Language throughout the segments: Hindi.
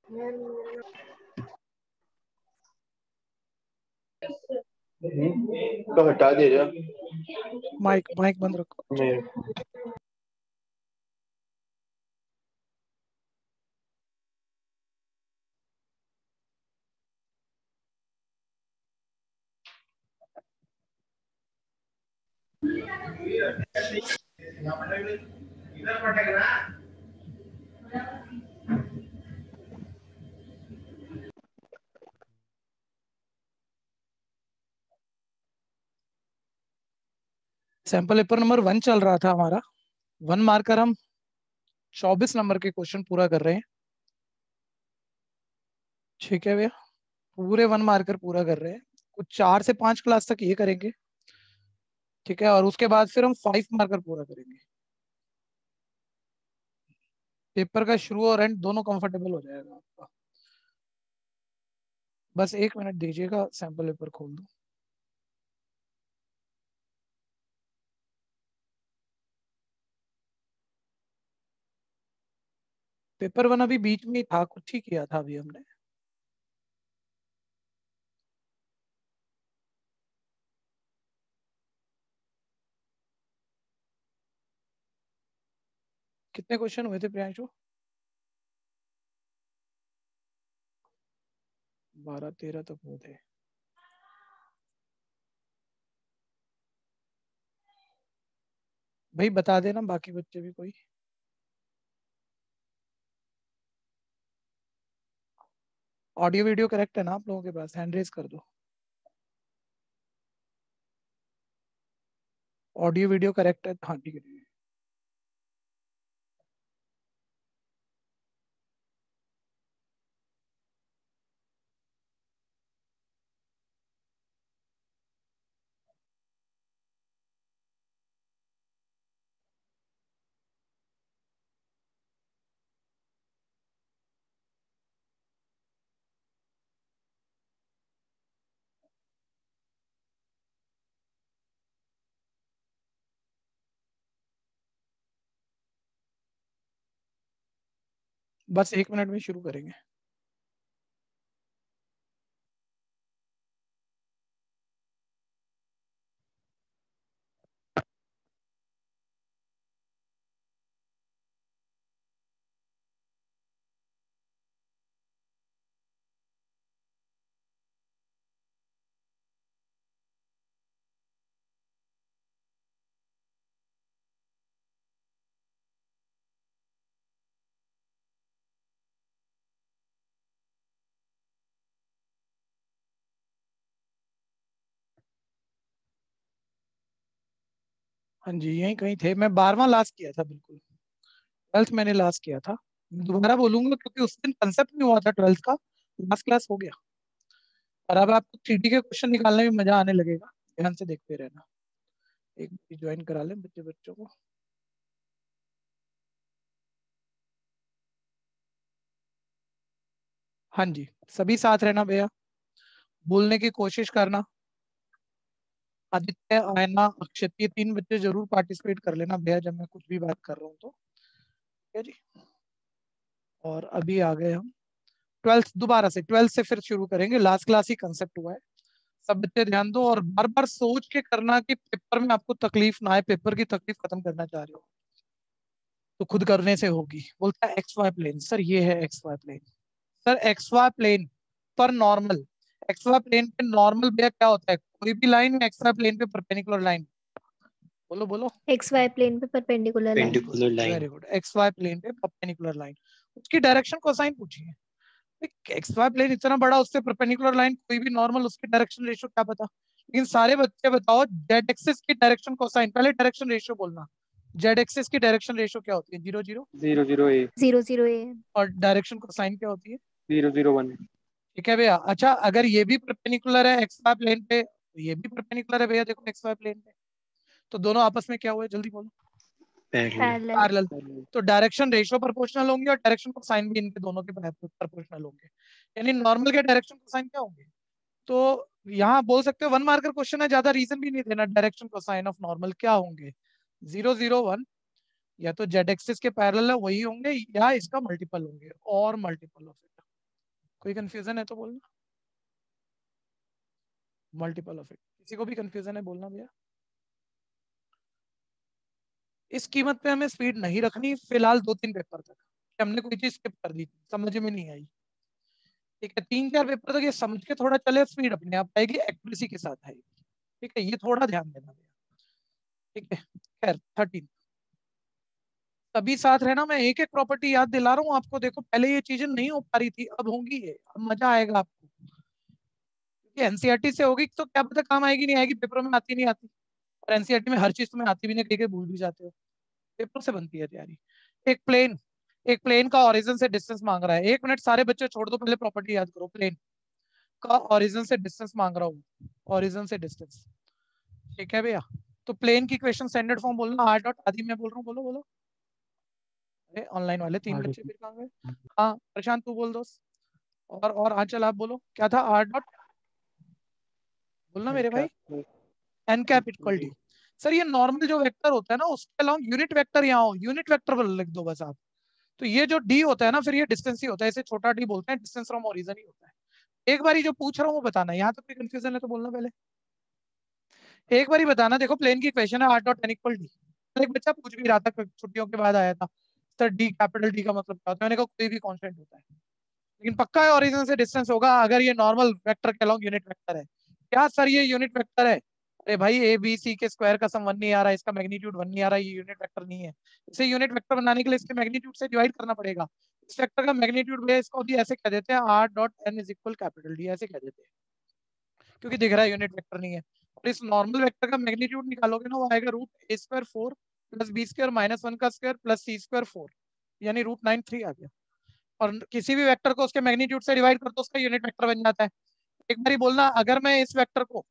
तो हटा दे जा। माइक माइक बंद रखो। सैंपल पेपर नंबर 1 चल रहा था हमारा। 1 मार्कर हम 24 नंबर के क्वेश्चन पूरा कर रहे हैं। ठीक है भैया, पूरे 1 मार्कर पूरा कर रहे हैं। कुछ 4 से 5 क्लास तक ये करेंगे। ठीक है, और उसके बाद फिर हम 5 मार्कर पूरा करेंगे। पेपर का शुरू और एंड दोनों कंफर्टेबल हो जाएगा आपका। बस 1 मिनट दीजिएगा, सैंपल पेपर खोल दूं। पेपर 1 अभी बीच में ही था, कुछ ही किया था अभी हमने। कितने क्वेश्चन हुए थे प्रियांशु? 12-13 तक हुए थे। भाई बता देना बाकी बच्चे भी कोई। ऑडियो वीडियो करेक्ट है ना आप लोगों के पास? हैंड रेज कर दो। ऑडियो वीडियो करेक्ट है? हाँ ठीक है। बस 1 मिनट में शुरू करेंगे। हाँ जी, यहीं कहीं थे। मैं 12वां लास्ट किया था, बिल्कुल 12th मैंने लास्ट किया था। मैं दोबारा बोलूंगा क्योंकि उस दिन कंसेप्ट नहीं हुआ था 12th का। लास्ट क्लास हो गया। और अब आपको 3D के क्वेश्चन निकालने में मजा आने लगेगा। ध्यान से देखते रहना। एक ज्वाइन करा लें बच्चों को। हाँ जी, सभी साथ रहना भैया। बोलने की कोशिश करना। आदित्य, आयना, अक्षत, ये 3 बच्चे जरूर पार्टिसिपेट कर लेना भैया जब मैं कुछ भी बात कर रहा हूँ तो। ठीक है जी। और अभी आ गए हम 12th। दोबारा से 12th से फिर शुरू करेंगे। लास्ट क्लास ही कंसेप्ट हुआ है। सब बच्चे ध्यान दो और बार बार सोच के करना कि पेपर में आपको तकलीफ ना आए। पेपर की तकलीफ खत्म करना चाह रहे हो तो खुद करने से होगी। बोलता है एक्स वाई प्लेन। सर ये है x y plane. Sir x y plane पर नॉर्मल। एक्स वाई प्लेन पे नॉर्मल भैया क्या होता है? कोई भी लाइन एक्स वाई प्लेन पे परपेंडिकुलर लाइन। बोलो बोलो। एक्स वाई प्लेन पे perpendicular line. Perpendicular line. Very good. X y plane पे परपेंडिकुलर लाइन। उसकी डायरेक्शन कोसाइन पूछिए। एक्स वाई प्लेन इतना बड़ा, उससे परपेंडिकुलर लाइन कोई भी नॉर्मल, उसकी डायरेक्शन रेशियो क्या पता। लेकिन सारे बच्चे बताओ जेड एक्सिस की डायरेक्शन कोसाइन। पहले डायरेक्शन रेशियो बोलना। जेड एक्सिस की डायरेक्शन रेशियो क्या होती है? 0 0। 0 0 A। 0 0 A। और डायरेक्शन कोसाइन क्या होती है? 0 0 1। ठीक है भैया। अच्छा, अगर ये भी परपेंडिकुलर है एक्स वाई प्लेन पे, तो ये भी परपेंडिकुलर है भैया। देखो एक्स वाई प्लेन पे, तो दोनों आपस में क्या हुए? जल्दी बोलो। पैरेलल। पैरेलल। तो डायरेक्शन रेशियो प्रोपोर्शनल होंगे और डायरेक्शन कोसाइन भी इनके दोनों के प्रोपोर्शनल होंगे। यानी नॉर्मल के डायरेक्शन कोसाइन क्या होंगे? तो यहाँ बोल सकते हो 1 मार्कर क्वेश्चन है, ज्यादा रीजन भी नहीं देना। डायरेक्शन कोसाइन ऑफ नॉर्मल क्या होंगे? 0 0 1। या तो जेड एक्सिस के पैरेलल है वही होंगे, या इसका मल्टीपल होंगे और मल्टीपल ऑफ इट। कोई कंफ्यूजन है तो बोलना। मल्टीपल ऑफ इट, किसी को भी कंफ्यूजन है बोलना भैया। इस कीमत पे हमें स्पीड नहीं रखनी फिलहाल 2-3 पेपर तक। हमने कोई चीज स्किप कर दी थी, समझ में नहीं आई, ठीक है। 3-4 पेपर तक ये समझ के थोड़ा चले, स्पीड अपने आप आएगी, एक्यूरेसी के साथ आएगी, ठीक है। ये थोड़ा ध्यान देना भैया, ठीक है। खैर 13 सभी साथ रहना। मैं एक एक प्रॉपर्टी याद दिला रहा हूँ आपको। देखो पहले ये चीजें नहीं हो पा रही थी, अब होंगी ये, अब मजा आएगा आपको। क्योंकि एनसीईआरटी से होगी तो क्या पता काम आएगी नहीं आएगी, पेपरों में आती नहीं आती। और एनसीईआरटी में हर चीज तुम्हें आती भी नहीं, कहीं कहीं भूल भी जाते हो। पेपर से बनती है तैयारी। एक प्लेन, एक प्लेन का ओरिजिन से डिस्टेंस मांग रहा है। 1 मिनट सारे बच्चे छोड़ दो, पहले प्रॉपर्टी याद करो। प्लेन का ओरिजिन से डिस्टेंस मांग रहा हूँ, ओरिजिन से डिस्टेंस, ठीक है भैया। तो प्लेन की इक्वेशन स्टैंडर्ड फॉर्म बोलना, आर डॉट आदि मैं बोल रहा हूँ, बोलो बोलो। ऑनलाइन वाले 3 बच्चे फिर कहाँ गए? हाँ प्रशांत तू बोल दो। और आंचल आप बोलो, क्या था? आर डॉट बोलना मेरे भाई। N cap equal D. Sir ये नॉर्मल जो वेक्टर होता है ना, उसके अलाउंग यूनिट वेक्टर यहाँ हो, यूनिट वेक्टर पर लिख दो बस आप। तो ये जो डी होता है ना, फिर ये डिस्टेंस ही होता है, इसे छोटा डी बोलते हैं, डिस्टेंस फ्रॉम ओरिजिन ही होता है। एक बार जो पूछ रहा हूँ वो बताना, यहाँ तक कोई कंफ्यूजन है तो बोलना पहले। एक बार बताना। देखो प्लेन की इक्वेशन है r dot n equal D. एक बच्चा पूछ भी रहा था, छुट्टियों के बाद आया था, सर डी कैपिटल डी का मतलब क्या होता है? मैंने कहा कोई भी कांस्टेंट होता है, लेकिन पक्का है ओरिजिन से डिस्टेंस होगा अगर ये नॉर्मल वेक्टर के अलोंग यूनिट वेक्टर है। क्या सर ये यूनिट वेक्टर है? अरे भाई ए बी सी के स्क्वायर का सम 1 नहीं आ रहा है, इसका मैग्नीट्यूड 1 नहीं आ रहा है, ये यूनिट वेक्टर नहीं है। इसे यूनिट वेक्टर बनाने के लिए इसके मैग्नीट्यूड से डिवाइड करना पड़ेगा। इस वेक्टर का मैग्नीट्यूड भैया इसको भी ऐसे कह देते हैं, r dot n is equal capital D, ऐसे कह देते हैं, क्योंकि दिख रहा है यूनिट वेक्टर नहीं है। और इस नॉर्मल वेक्टर का मैग्नीट्यूड निकालोगे ना, वो आएगा root A square 4 plus B square minus 1 का स्क्वायर प्लस सी स्क्वायर 4, यानी रूट 9 3 आ गया। और किसी भी वेक्टर को उसके मैग्नीट्यूड से डिवाइड कर दो, उसका यूनिट वेक्टर बन जाता है। एक बार बोलना, अगर मैं इस वेक्टर को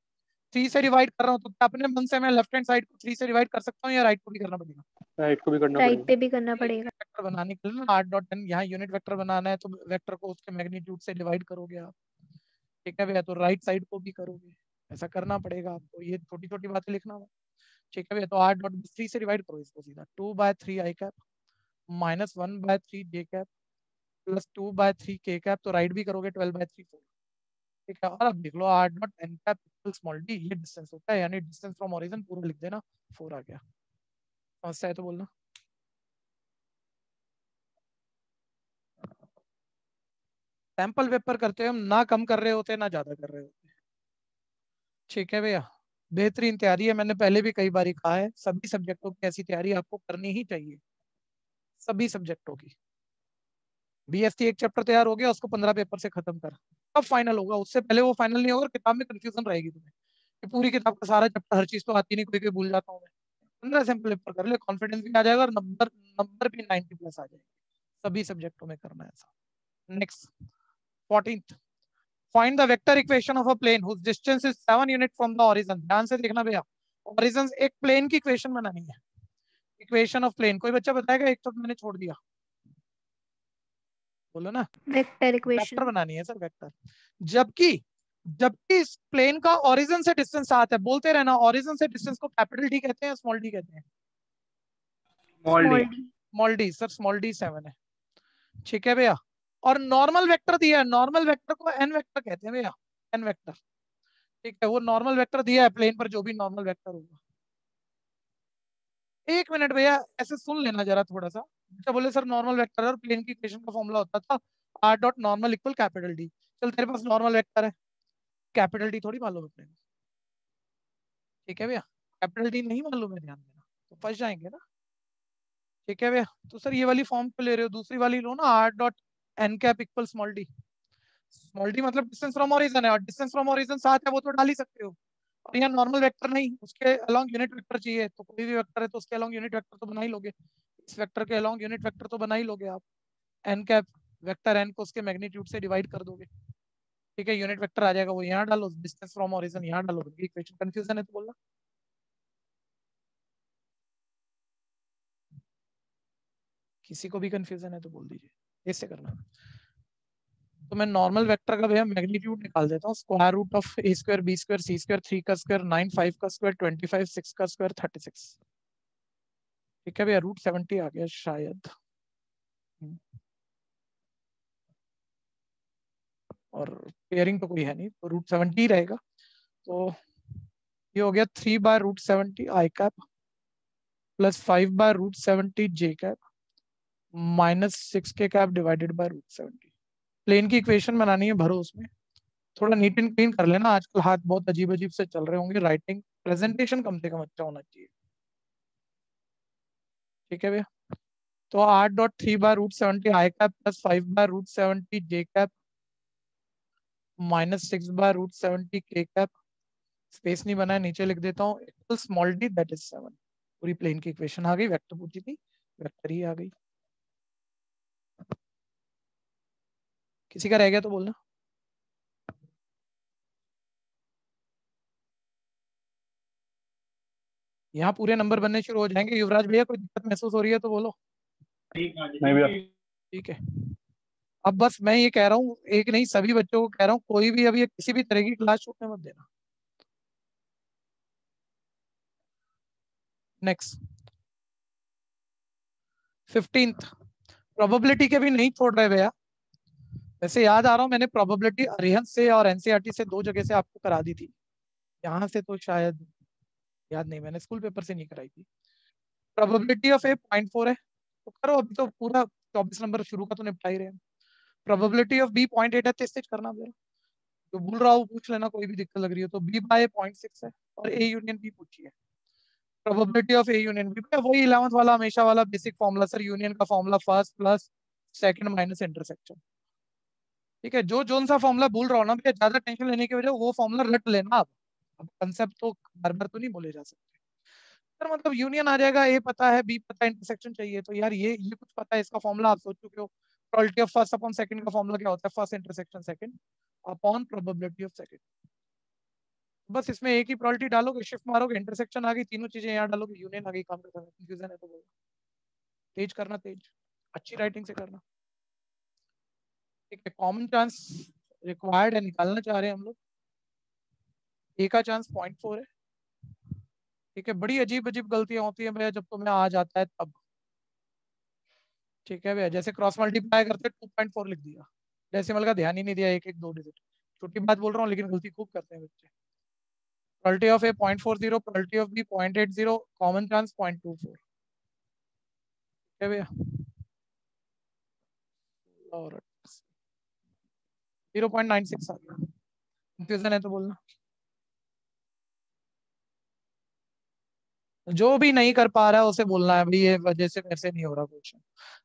3 से डिवाइड कर रहा हूँ तो क्या अपने मन से मैं लेफ्ट हैंड साइड को 3 से डिवाइड कर सकता हूँ या राइट को भी करना पड़ेगा? राइट को भी करना राइट पड़ेगा। पे भी करना पड़ेगा। यूनिट वेक्टर बनाने के लिए ना आर डॉट एन, यहाँ यूनिट वेक्टर बनाना है तो वेक्टर को उसके मैग्नीट्यूड से डिवाइड करोगे आप, ठीक है भैया। तो राइट साइड को भी करोगे, ऐसा करना पड़ेगा आपको। ये छोटी छोटी बातें लिखना हो, ठीक है भैया। तो आर डॉट 3 से डिवाइड करो इसको सीधा, 2/3 आई कैप माइनस 1/3 जे कैप प्लस 2/3 के कैप, तो राइट भी करोगे 12/3 4, ठीक है। और अब लिख लो R dot N cap equal small D, ये डिस्टेंस होता है, यानी डिस्टेंस फ्रॉम ओरिजिन पूरा लिख देना, 4 आ गया। समस्या है तो बोलना। सैंपल पेपर करते हैं हम, ना कम कर रहे होते ना ज्यादा कर रहे होते, ठीक है भैया। बेहतरीन तैयारी है, मैंने पहले भी कई बार कहा है, सभी सब्जेक्टों की ऐसी तैयारी आपको करनी ही चाहिए, सभी सब्जेक्टों की। बीएसटी एक चैप्टर तैयार हो गया, उसको 15 पेपर से खत्म कर, अब फाइनल होगा। उससे पहले वो फाइनल नहीं होगा, किताब में कंफ्यूजन रहेगी तुम्हें कि पूरी किताब का सारा चैप्टर, हर चीज तो आती नहीं, कोई कोई भूल जाता हूँ मैं। 15 सैंपल पेपर कर ले, कॉन्फिडेंस भी आ जाएगा और नंबर नंबर भी 90+ आ जाएंगे। सभी सब्जेक्टों में करना है ऐसा। Next 14th, find the vector equation of a plane whose distance is 7 unit from the origin. ध्यान से देखना भैया, ओरिजिन एक प्लेन की इक्वेशन बनानी है, इक्वेशन ऑफ प्लेन। कोई बच्चा बताएगा? एक तो मैंने छोड़ दिया, बोलो ना। Vector vector equation. बनानी है सर, वेक्टर। जबकि जबकि इस प्लेन का ओरिजिन से डिस्टेंस आता है, बोलते रहना, ओरिजिन से डिस्टेंस को कैपिटल डी कहते हैं, स्मॉल डी कहते हैं? Small D. Small D sir, small D 7 है, ठीक है भैया। और नॉर्मल वेक्टर दिया है, नॉर्मल वेक्टर को एन वेक्टर कहते हैं भैया, एन वेक्टर, ठीक है। वो नॉर्मल वेक्टर दिया है प्लेन पर, जो भी नॉर्मल वेक्टर होगा। 1 मिनट भैया, ऐसे सुन लेना जरा थोड़ा सा। क्या बोले सर? नॉर्मल वेक्टर और प्लेन की इक्वेशन का फॉर्मूला होता था R dot normal equal capital D. चल तेरे पास नॉर्मल वेक्टर है, कैपिटल डी थोड़ी मालूम है अपने को, ठीक है भैया। कैपिटल डी नहीं मालूम है, ध्यान देना, तो फंस जाएंगे ना, ठीक है भैया। तो सर ये वाली फॉर्म पे ले रहे हो, दूसरी वाली लो ना, R dot N cap equal small D. Small D मतलब डिस्टेंस फ्रॉम ओरिजिन है, और डिस्टेंस फ्रॉम ओरिजिन 7 है, वो तो डाल ही सकते हो। और यहाँ नॉर्मल वेक्टर नहीं, उसके अलोंग यूनिट वेक्टर चाहिए, तो कोई भी वेक्टर है तो उसके अलोंग यूनिट वेक्टर तो बना ही लोगे, इस वेक्टर के अलोंग यूनिट वेक्टर तो बना ही लोगे आप। एन कैप वेक्टर एन को उसके मैग्नीट्यूड से डिवाइड कर दोगे, ठीक है। यूनिट वेक्टर आ जाएगा, वो यहाँ डालो, डिस्टेंस फ्रॉम ओरिजिन यहाँ डालो, इक्वेशन। कंफ्यूजन है तो बोलना। किसी को भी कंफ्यूजन है तो बोल दीजिए, ऐसे करना। तो मैं नॉर्मल वेक्टर का भैया मैग्नीट्यूड निकाल देता हूँ, square root of A square B square C square 3 का स्क्वायर 9 5 का स्क्वायर 25 6 का स्क्वायर 36, ठीक है भैया। रूट 70 आ गया शायद। और पेयरिंग तो कोई है नहीं, तो √70 रहेगा। तो ये हो गया 3/√70 आई कैप प्लस 5/√70 जे कैप माइनस 6 के कैप डिवाइडेड बाय √70। प्लेन की इक्वेशन बनानी है, भरो उसमें। थोड़ा नीट एंड क्लीन कर लेना, आजकल हाथ बहुत अजीब अजीब से चल रहे होंगे, राइटिंग प्रेजेंटेशन कम से कम अच्छा होना चाहिए। ठीक है भैया, तो 8.3/√70 आई कैप प्लस 5/√70 जे कैप माइनस 6/√70 के कैप, स्पेस नहीं बना है नीचे लिख देता हूँ, equal small D that is 7। पूरी प्लेन की इक्वेशन आ गई, वेक्टर पूछी थी, वेक्टर ही आ गई। किसी का रह गया तो बोलना। यहाँ पूरे नंबर बनने शुरू हो जाएंगे। युवराज भैया कोई दिक्कत महसूस हो रही है तो बोलो। नहीं भैया। ठीक है, अब बस मैं ये कह रहा हूँ, एक नहीं सभी बच्चों को कह रहा हूँ, कोई भी अभी किसी भी तरह की क्लास छूटने मत देना। नेक्स्ट 15th, प्रोबेबिलिटी के भी नहीं छोड़ रहे भैया। वैसे याद आ रहा हूँ, मैंने प्रोबेबिलिटी अरिहंत से और एनसीईआरटी से 2 जगह से आपको करा दी थी, यहाँ से तो शायद याद नहीं, मैंने स्कूल पेपर से नहीं कराई थी। प्रोबेबिलिटी ऑफ ए 0.4 है, तो करो, अभी तो पूरा 24 नंबर शुरू का तो निपटा ही रहे हैं। प्रोबेबिलिटी ऑफ बी 0.8 है, तेज करना जरा, जो भूल रहा हूँ पूछ लेना, कोई भी दिक्कत लग रही हो तो। बी बाय 0.6 है, और ए यूनियन बी पूछी है। Probability of A union B, वही 11th वाला हमेशा वाला बेसिक फॉर्मूला सर, यूनियन का formula first plus second minus intersection. ठीक है, जो जोन सा फॉर्मूला भूल रहा हो ना भैया, ज्यादा टेंशन लेने की वजह वो फॉर्मूला रट लेना। अब कंसेप्ट तो बार बार तो नहीं बोले जा सकते सर, मतलब यूनियन आ जाएगा, ए पता है, बी पता है, इंटरसेक्शन चाहिए, तो यार ये कुछ पता है, इसका फॉर्मूला आप सोच चुके हो। Probability of first upon second का फॉर्मूला क्या होता है? First intersection second upon probability of second. बस इसमें एक ही प्रोबेबिलिटी डालोगे, शिफ्ट मारोगे, इंटरसेक्शन आ गई, तीनों चीजें यहाँ डालोगे, यूनियन आ गई, काम खत्म। कंफ्यूजन है तो बोलो। तेज करना, तेज, अच्छी राइटिंग से करना। ठीक है, कॉमन चांस रिक्वायर्ड है, निकालना चाह रहे हैं हम लोग। ए का चांस 0.4 है। ठीक है, बड़ी अजीब अजीब गलतियां होती है भैया जब तुम्हें आ जाता है तब। ठीक है भैया, जैसे क्रॉस मल्टीप्लाई करते 2.4 लिख दिया, डेसिमल का ध्यान ही नहीं दिया, एक एक दो डिजिट। छोटी बात बोल रहा हूँ, लेकिन गलती खूब करते हैं बच्चे। Probability of A 0.40, probability of B 0.80, common chance 0.24। ठीक है भैया, और 0.96 आ गया। कंफ्यूजन है तो बोलना। जो भी नहीं कर पा रहा है उसे बोलना है भाई, ये वजह से मेरे से नहीं हो रहा क्वेश्चन।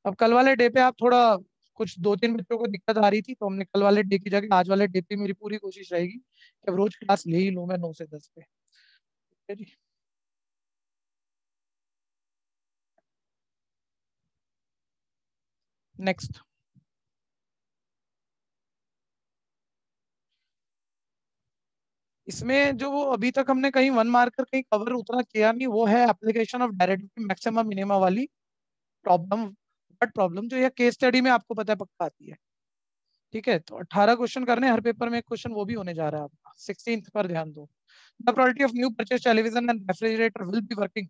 अब कल वाले डे पे आप थोड़ा, कुछ 2-3 बच्चों को दिक्कत आ रही थी, तो हमने कल वाले डे की जगह आज वाले डे पे मेरी पूरी कोशिश रहेगी कि अब रोज क्लास ले ही लूँ मैं 9 से 10 पे। ठीक है जी। नेक्स्ट, इसमें जो अभी तक हमने कहीं 1 मार्कर कहीं कवर उतना किया नहीं, वो है application of directivity maximum minima वाली प्रॉब्लम। बट प्रॉब्लम जो है केस स्टडी में आपको पता है पक्का आती है। ठीक है, तो 18 क्वेश्चन करने, हर पेपर में एक क्वेश्चन वो भी होने जा रहा है आपका। 16th पर ध्यान दो। The probability of new purchase television and refrigerator will be working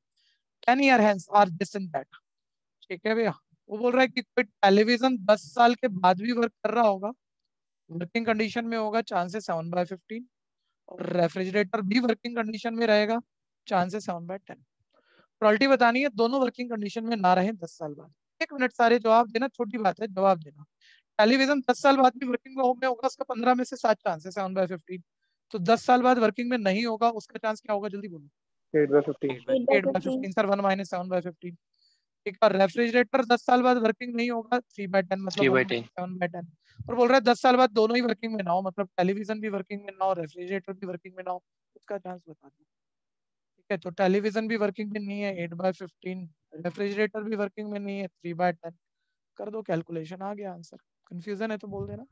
10 year hence are this and that. ठीक है भैया, वो बोल रहा है कि कोई टेलीविजन 10 साल के बाद भी वर्क कर रहा होगा, वर्किंग कंडीशन में होगा, चांसेस 7/15। और रेफ्रिजरेटर भी वर्किंग कंडीशन में रहेगा, चांसेस 7/10। प्रोबेबिलिटी बतानी है दोनों वर्किंग कंडीशन में ना रहे 10 साल बाद। 1 मिनट, सारे जवाब देना, छोटी बात है जवाब देना। टेलीविजन 10 साल बाद भी वर्किंग में होगा, उसका 15 में से 7 चांस है, 7/15। तो 10 साल बाद वर्किंग में नहीं होगा, उसका चांस क्या होगा, जल्दी बोलो। 8/15। 8/15। 8/15 सर, 1 - 7/15। ठीक है, रेफ्रिजरेटर 10 साल बाद वर्किंग नहीं होगा, 3/10 मतलब 3/10। 1/7/10। और बोल रहा है 10 साल बाद दोनों ही वर्किंग में ना हो, मतलब टेलीविजन भी वर्किंग में ना हो, रेफ्रिजरेटर भी वर्किंग में ना हो, उसका चांस बता दो। ठीक है, तो टेलीविजन भी वर्किंग में नहीं है, 8/15। रेफ्रिजरेटर भी वर्किंग में नहीं है, 3/10। कर दो कैलकुलेशन, आ गया आंसर। कंफ्यूजन है तो बोल देना।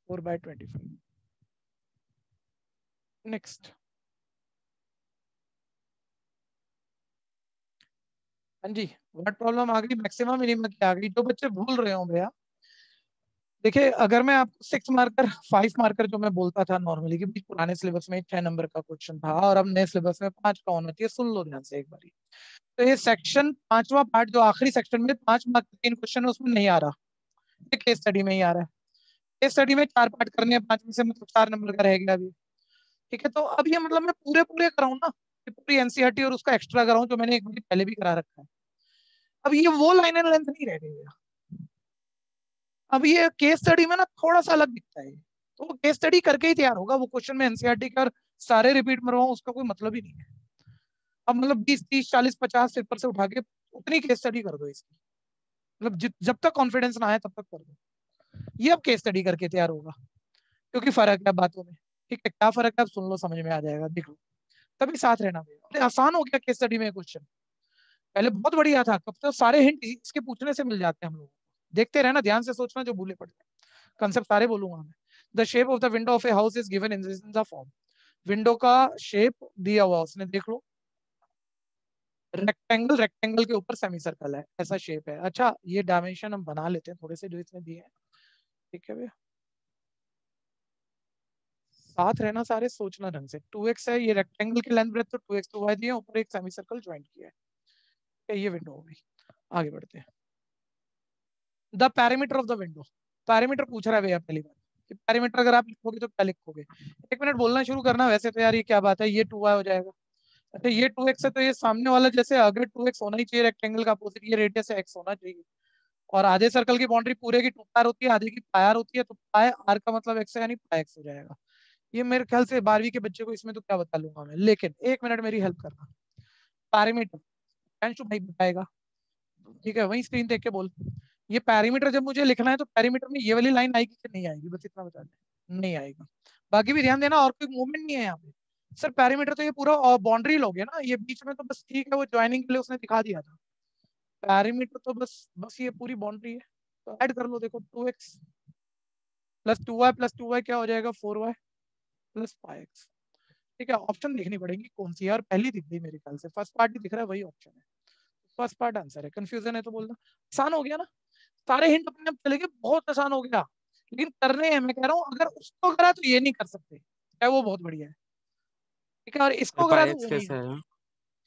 4/25। नेक्स्ट, हाँ जी, वर्ड प्रॉब्लम आ गई, मैक्सिमम मिनिमम की आ गई। जो बच्चे भूल रहे हो भैया, देखिए अगर मैं आपको 6 मार्कर 5 मार्कर जो मैं बोलता था नॉर्मली कि पुराने सिलेबस में 6 नंबर का क्वेश्चन था और अब नए सिलेबस में 5 का होना चाहिए, सुन लो ध्यान से एक बारी। तो ये सेक्शन 5वां पार्ट जो आखिरी सेक्शन में 5 मार्क 3 क्वेश्चन है उसमें नहीं आ रहा। ये केस स्टडी में ही आ रहा है। केस स्टडी में 4 पार्ट करने हैं, 5 में से मतलब 4 नंबर का रह गया अभी। ठीक है, तो अब ये मतलब मैं पूरे पूरे कराऊं ना, ये पूरी एनसीईआरटी और उसका एक्स्ट्रा कराऊं जो मैंने एक बार पहले भी करा रखा है। अब ये वो लाइन एंड लेंथ नहीं रह गई है। अब ये केस स्टडी में ना थोड़ा सा अलग दिखता है, तो वो केस स्टडी करके ही तैयार होगा। वो क्वेश्चन में एनसीईआरटी के और सारे रिपीट मरवाऊं उसका कोई मतलब ही नहीं है। अब मतलब 20 30 40 50 पेपर से उठा के उतनी केस स्टडी कर दो इसकी, मतलब जब तक कॉन्फिडेंस ना आए तब तक कर दो। ये अब केस स्टडी करके तैयार होगा, क्योंकि फर्क है बातों में। ठीक है, क्या फर्क है अब सुन लो, समझ में आ जाएगा, देख लो। तभी साथ रहना भैया। अरे आसान हो गया केस स्टडी में क्वेश्चन, पहले बहुत बढ़िया था। कब तो सारे हिंट इसके पूछने से मिल जाते हैं हम लोग। देखते रहना, ध्यान से सोचना, जो भूले पड़ते हैं। कंसेप्ट सारे बोलूंगा मैं। The shape of the window of a house is given in the form. Window का शेप दिया हुआ उसने, देख लो, रेक्टेंगल, रेक्टेंगल के ऊपर सेमी सर्कल है, ऐसा शेप है। अच्छा, ये डायमेंशन हम बना लेते हैं थोड़े से जो इसमें दिए हैं। ठीक है भैया, साथ रहना सारे, सोचना ढंग से। 2x है, ये रेक्टेंगल की लेंथ ब्रेथ तो 2x 2y दिए, ऊपर एक सेमी सर्कल ज्वाइंट किया है। ये विंडो हो गई। आगे बढ़ते हैं। The parameter of the window, parameter पूछ रहा है भैया पहली बार कि पैरामीटर अगर आप लिखोगे तो क्या लिखोगे। 1 मिनट बोलना शुरू करना। वैसे तो यार ये क्या बात है, ये 2y हो जाएगा। अच्छा, ये 2x है तो ये सामने वाला, जैसे अगर 2x होना ही चाहिए रेक्टेंगल का अपोजिट, ये रेडियस है x होना चाहिए। और आधे सर्कल की बाउंड्री पूरे की 2 पार होती है, आधे की पायर होती है, तो पाई आर का मतलब x है, यानी पाई x हो जाएगा। ये मेरे ख्याल से 12वीं के बच्चे को इसमें तो क्या बता लूंगा मैं, लेकिन 1 मिनट मेरी हेल्प करना। पैरामीटर अंशु भाई बताएगा, ठीक है, वही स्क्रीन देख के बोल। ये पैरामीटर जब मुझे लिखना है तो पैरामीटर में ये वाली लाइन आएगी कि नहीं आएगी, बस इतना बता दे। नहीं आएगी। बाकी भी ध्यान देना, और कोई मूवमेंट नहीं है यहाँ पे। सर पैरामीटर तो ये पूरा बाउंड्री लोगे ना, ये बीच में तो बस ठीक है, वो ज्वाइनिंग के लिए उसने दिखा दिया था। पैरामीटर तो बस बस ये पूरी बाउंड्री है। तो ऐड कर लो, देखो 2x प्लस 2y क्या हो जाएगा, 4y प्लस 5x। ठीक है, ऑप्शन देखनी पड़ेगी कौन सी है, और पहली दिख गई मेरे ख्याल से, फर्स्ट पार्ट ही दिख रहा है, वही ऑप्शन है। फर्स्ट पार्ट आंसर है। कंफ्यूजन है तो बोलना। आसान हो गया ना, सारे हिंट अपने आप चले गए, बहुत आसान हो गया। लेकिन करने हैं, मैं कह रहा हूँ, अगर उसको करा तो ये नहीं कर सकते, क्या वो बहुत बढ़िया है। ठीक है, और इसको करा पाई तो एक्स वो नहीं कैसे है। आया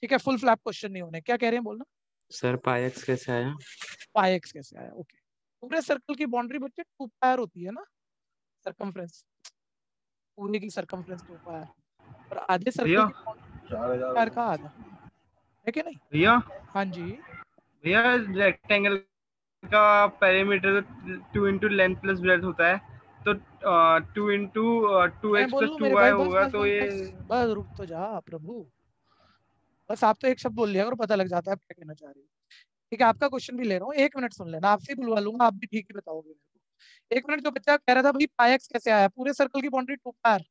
ठीक है, फुल फ्लैप क्वेश्चन नहीं होने। क्या कह रहे हैं बोलना। सर? पाई एक्स कैसे आया? पाई एक्स कैसे आया, ओके। पूरे सर्कल की बाउंड्री बच्चे 2 पायर होती है ना, सरकमफ्रेंस, पूरे की सरकमफ्रेंस 2 पायर, और आधे सर्कल भैया की बाउंड्री पायर का आधा है कि नहीं। भैया हाँ जी, भैया रेक्टेंगल का perimeter 2 into length plus breadth होता है, तो 2 इंटू मैं 2x बोल प्लस लूं 2 मेरे y भाई, बस होगा, बस तो बस ये बस बस, रुक तो जा प्रभु। बस आप तो एक शब्द बोल लिया और पता लग जाता है आप क्या कहना चाह रहे हो। ठीक है, आपका क्वेश्चन भी ले रहा हूँ, 1 मिनट सुन लेना, आपसे ही बुलवा लूंगा, आप भी ठीक ही बताओगे मेरे को। 1 मिनट, जो बच्चा कह रहा था भाई पाई एक्स कैसे आया, पूरे सर्कल की बाउंड्री 2 पायर,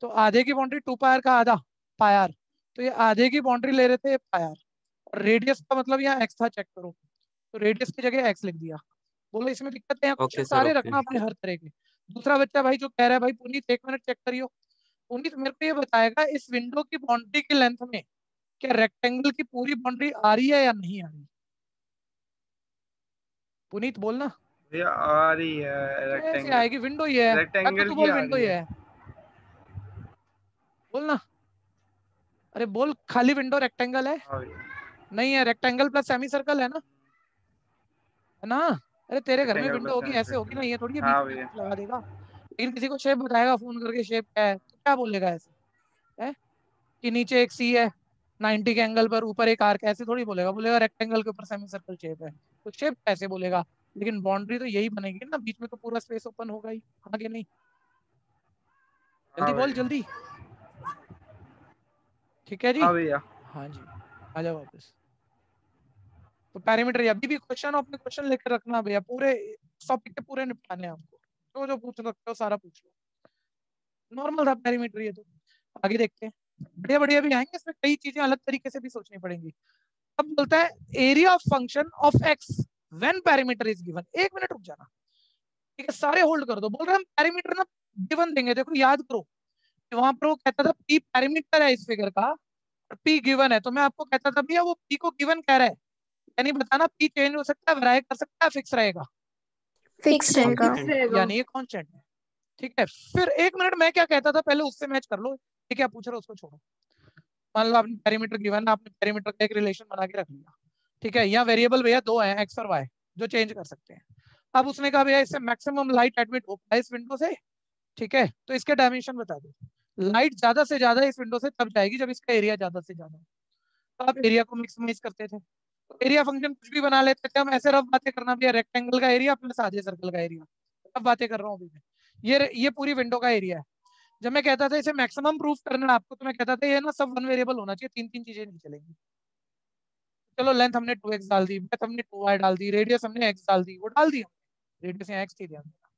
तो आधे की बाउंड्री 2 पायर का आधा पायर, तो ये आधे की बाउंड्री ले रहे थे पायर, और रेडियस का मतलब यहाँ एक्स था, चेक करो, तो रेडियस की जगह एक्स लिख दिया। बोलो इसमें दिक्कत है, क्वेश्चन ओके सर, सारे ओके। रखना अपने हर तरह के। दूसरा बच्चा भाई जो कह रहा है, भाई पुनीत 1 मिनट चेक करियो। पुनीत मेरे को ये बताएगा, इस विंडो की बाउंड्री की लेंथ में क्या रेक्टेंगल की पूरी बाउंड्री आ रही है या नहीं आ रही। पुनीत बोलना। भैया आ रही है, कैसे आएगी, विंडो ये है, अब तो रेक्टेंगल तू की बोल आ विंडो रही ये है। है, बोलना। अरे बोल, खाली विंडो रेक्टेंगल है। हाँ भैया, नहीं है, रेक्टेंगल प्लस सेमी सर्कल है ना। अरे तेरे घर में रेक्टेंगल विंडो प्लस होगी, सेमी ऐसे होगी सर्कल ना, ये थोड़ी है है। बीच हाँ में भैया, कुछ लगा देगा। लेकिन किसी को शेप बताएगा फोन करके, शेप क्या है, तो क्या बोलेगा ऐसे, है कि नीचे एक सी है 90 के एंगल पर, ऊपर एक आर्क, ऐसे थोड़ी बोलेगा। बोलेगा रेक्टेंगल के ऊपर सेमी सर्कल शेप है, तो शेप कैसे बोलेगा। लेकिन बाउंड्री तो यही बनेगी ना, बीच में तो पूरा स्पेस ओपन होगा ही, हाँ कि नहीं। जल्दी हाँ बोल भैया, जल्दी। ठीक है जी। हाँ भैया। हाँ जी, आ जाओ वापस। तो पैरामीटर, अभी भी क्वेश्चन अपने क्वेश्चन लेकर रखना भैया, पूरे टॉपिक के पूरे निपटाने हैं आपको, जो जो पूछ सकते हो सारा पूछ लो। नॉर्मल था पैरामीटर ये तो। आगे देखते हैं, बढ़िया बढ़िया भी आएंगे, इसमें कई चीजें अलग तरीके से भी सोचनी पड़ेंगी। अब बोलता है area of function of x when parameter is given. 1 minute रुक जाना, ठीक है, सारे होल्ड कर दो। बोल रहे हम पैरामीटर ना गिवन देंगे, देखो याद करो कि वहां पर वो कहता था पी पैरामीटर है इस फिगर का, और पी गिवन है, तो मैं आपको कहता था भैया वो पी को गिवन कह रहा है, यानी बताना पी चेंज हो सकता है, वैरी कर सकता है, फिक्स रहेगा, फिक्स रहेगा। यानी ये कांस्टेंट है। ठीक है, फिर 1 मिनट मैं क्या कहता था पहले उससे मैच कर लो, ये क्या पूछ रहा है उसको छोड़ो। मान लो आपने पैरामीटर गिवन है, आपने पैरामीटर का एक रिलेशन बना के रख लिया। ठीक है, यहाँ वेरिएबल भैया 2 हैं, एक्स और वाई, जो चेंज कर सकते हैं। अब उसने कहा भैया इससे मैक्सिमम लाइट एडमिट हो पाए इस विंडो से, ठीक है, तो इसके डायमेंशन बता दो। लाइट ज्यादा से ज्यादा इस विंडो से तब जाएगी जब इसका एरिया ज्यादा से ज्यादा हो। तो आप एरिया को मैक्सिमाइज करते थे, तो एरिया फंक्शन कुछ भी बना लेते थे हम, ऐसे रफ बातें करना भैया, रेक्टेंगल का एरिया प्लस आधे सर्कल का एरिया, रफ बातें कर रहा हूँ अभी मैं। ये पूरी विंडो का एरिया है। जब मैं कहता था इसे मैक्सिमम प्रूफ करना है आपको, तो मैं कहता था ये ना सब वन वेरिएबल होना चाहिए, तीन तीन चीजें नहीं चलेंगी। चलो लेंथ हमने 2x डाल दी, ब्रेथ हमने 2y डाल दी, रेडियस हमने x डाल दी, वो डाल दी हमने, रेडियस यहाँ x थी ध्यान देना,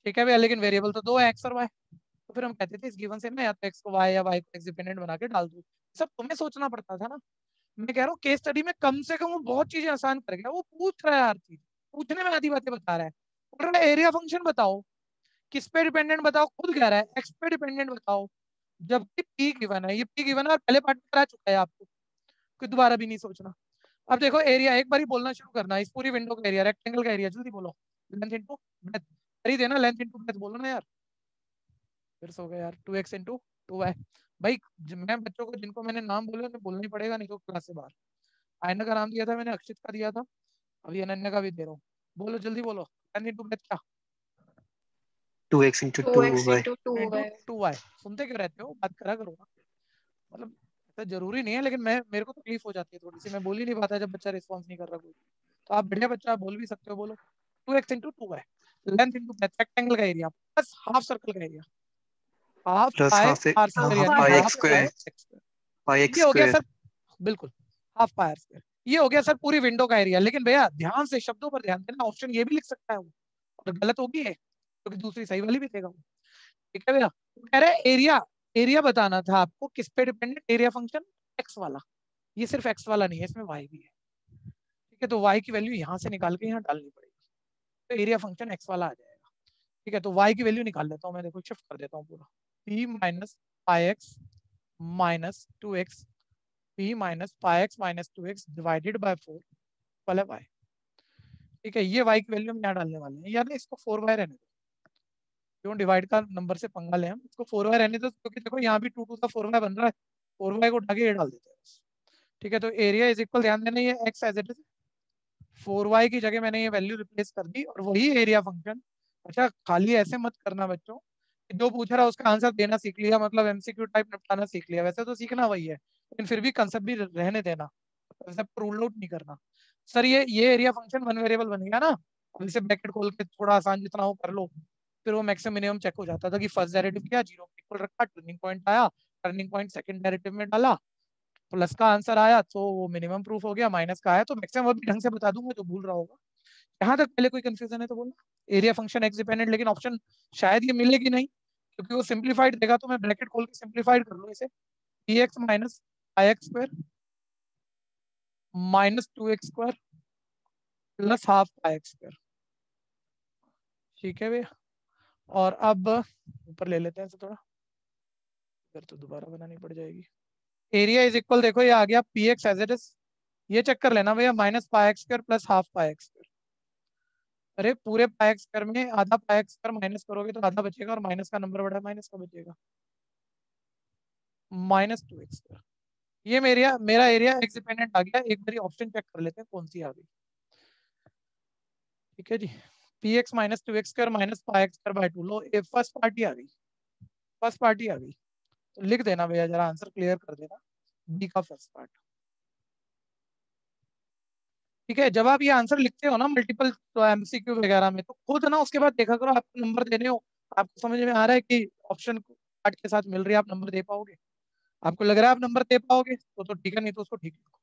ठीक है भैया, लेकिन वेरिएबल तो दो है x और y। तो फिर हम कहते थे इस गिवन से मैं या तो x को y या y को x डिपेंडेंट बना के डाल दूं। सब तुम्हें सोचना पड़ता था ना। मैं कह रहा हूँ केस स्टडी में कम से कम वो बहुत चीजें आसान कर गया, वो पूछ रहा है हर चीज, पूछने में आधी बातें बता रहा है, बोल रहा है एरिया फंक्शन बताओ, किस पे डिपेंडेंट बताओ, खुद कह रहा है x पे डिपेंडेंट बताओ, जबकि p गिवन है, ये p गिवन है और पहले पार्ट में करा चुका है आपको, कोई दोबारा भी नहीं सोचना। अब देखो एरिया एक बार ही बोलना शुरू करना, इस पूरी विंडो का एरिया, रेक्टेंगल का एरिया, जल्दी बोलो, लेंथ इनटू ब्रेथ, कर ही देना, लेंथ इनटू ब्रेथ बोलो ना यार, फिर सो गया यार, 2x इनटू 2y। भाई मैं बच्चों को जिनको मैंने नाम बोले उन्हें बोलना ही पड़ेगा, नहीं तो क्लास से बाहर। आयना का नाम दिया था मैंने, अक्षित का दिया था, अभी अनन्या का भी दे रहा हूँ, बोलो जल्दी बोलो, लेंथ इनटू ब्रेथ क्या, 2x into 2x 2y. into into 2y. 2y। सुनते क्यों रहते हो, बात करा करो ना, मतलब ऐसा जरूरी नहीं है, लेकिन मेरे को तकलीफ हो जाती है थोड़ी सी, मैं बोल ही नहीं पाता जब बच्चा रिस्पॉन्स नहीं कर रहा कोई। तो आप बढ़िया बच्चा, आप बोल भी सकते हो, बोलो 2x into 2y, length into breadth, rectangle का एरिया प्लस हाफ सर्कल का area, half Plus pi half R square, half यानी pi pi half x x pi square. square. X square. Pi x ये हो गया square. सर, बिल्कुल हाफ पाई आर स्क्वायर, ये हो गया सर पूरी विंडो का एरिया। लेकिन भैया ध्यान से शब्दों पर ध्यान देना, ऑप्शन ये भी लिख सकता है वो, और गलत होगी है क्योंकि दूसरी सही वाली भी देगा वो, ठीक है भैया। वो कह रहे हैं एरिया, एरिया बताना था आपको किस पे डिपेंडेंट, एरिया फंक्शन एक्स वाला, ये सिर्फ एक्स वाला नहीं है, इसमें वाई भी है, ठीक है, तो वाई की वैल्यू यहाँ से निकाल के यहाँ डालनी पड़ेगी, तो एरिया फंक्शन एक्स वाला आ जाएगा, ठीक है। तो वाई की वैल्यू निकाल लेता हूँ मैं, देखो शिफ्ट कर देता हूँ पूरा, P minus pi x minus 2x, P minus pi x minus 2x divided by 4 वाला वाई, ठीक है। ये वाई की वैल्यू हम यहाँ डालने वाले हैं, यानी इसको 4y रहने दो, क्यों डिवाइड का नंबर से पंगा ले हम, इसको 4y रहने दो, क्योंकि देखो यहाँ भी 2 2 का 4y बन रहा है, 4y को उठा के ये डाल देते हैं बस, ठीक है। तो एरिया इज इक्वल, ध्यान देना ये x as it is, 4y की जगह मैंने ये वैल्यू रिप्लेस कर दी और वही एरिया फंक्शन। अच्छा खाली ऐसे मत करना बच्चों, जो पूछ रहा है उसका आंसर देना सीख लिया, मतलब एमसीक्यू टाइप निपटाना सीख लिया, वैसे तो सीखना वही है, लेकिन फिर भी कंसेप्ट भी रहने देना, कंसेप्ट रूल आउट नहीं करना। सर ये एरिया फंक्शन वन वेरिएबल बन गया ना, अब इसे ब्रैकेट खोल के थोड़ा आसान जितना हो कर लो, फिर वो मैक्सिमम मिनिमम चेक हो जाता था कि फर्स्ट डेरिवेटिव किया, जीरो के इक्वल रखा, टर्निंग पॉइंट आया, टर्निंग पॉइंट सेकंड डेरिवेटिव में डाला, प्लस का आंसर आया तो वो मिनिमम प्रूफ हो गया, माइनस का आया तो मैक्सिमम, वो भी ढंग से बता दूंगा जो भूल रहा होगा। यहाँ तक पहले कोई कंफ्यूजन है तो बोलना, एरिया फंक्शन एक्स डिपेंडेंट, लेकिन ऑप्शन शायद ये मिलेगी नहीं, क्योंकि वो सिंप्लीफाइड देगा, तो मैं ब्रैकेट खोल के सिंप्लीफाइड कर लूँ इसे, P X minus I x square minus 2x square plus half I x square, ठीक है भैया। और अब ऊपर ले लेते हैं इसे थोड़ा, फिर तो दोबारा बनानी पड़ जाएगी। एरिया इज इक्वल, देखो ये आ गया P X as it is, ये चेक कर लेना भैया, minus pi X square plus half pi X square, अरे पूरे पाई एक्स स्क्वायर में आधा पाई एक्स स्क्वायर माइनस करोगे तो आधा बचेगा, और माइनस का नंबर बड़ा माइनस का बचेगा, माइनस 2x स्क्वायर। ये मेरा एरिया एक्स डिपेंडेंट आ गया, एक बारी ऑप्शन चेक कर लेते हैं कौन सी आ गई, ठीक है जी। P X minus 2x square minus pi X square by 2, लो ये फर्स्ट पार्टी आ गई, फर्स्ट पार्टी आ गई, तो लिख देना भैया, जरा आंसर क्लियर कर देना, बी का फर्स्ट पार्ट, ठीक है। जब आप ये आंसर लिखते हो ना मल्टीपल तो एमसीक्यू वगैरह में, तो खुद ना उसके बाद देखा करो आपको नंबर देने हो, आपको समझ में आ रहा है कि ऑप्शन पार्ट के साथ मिल रही है, आप नंबर दे पाओगे, आपको लग रहा है आप नंबर दे पाओगे तो ठीक है, नहीं तो उसको ठीक लिखो।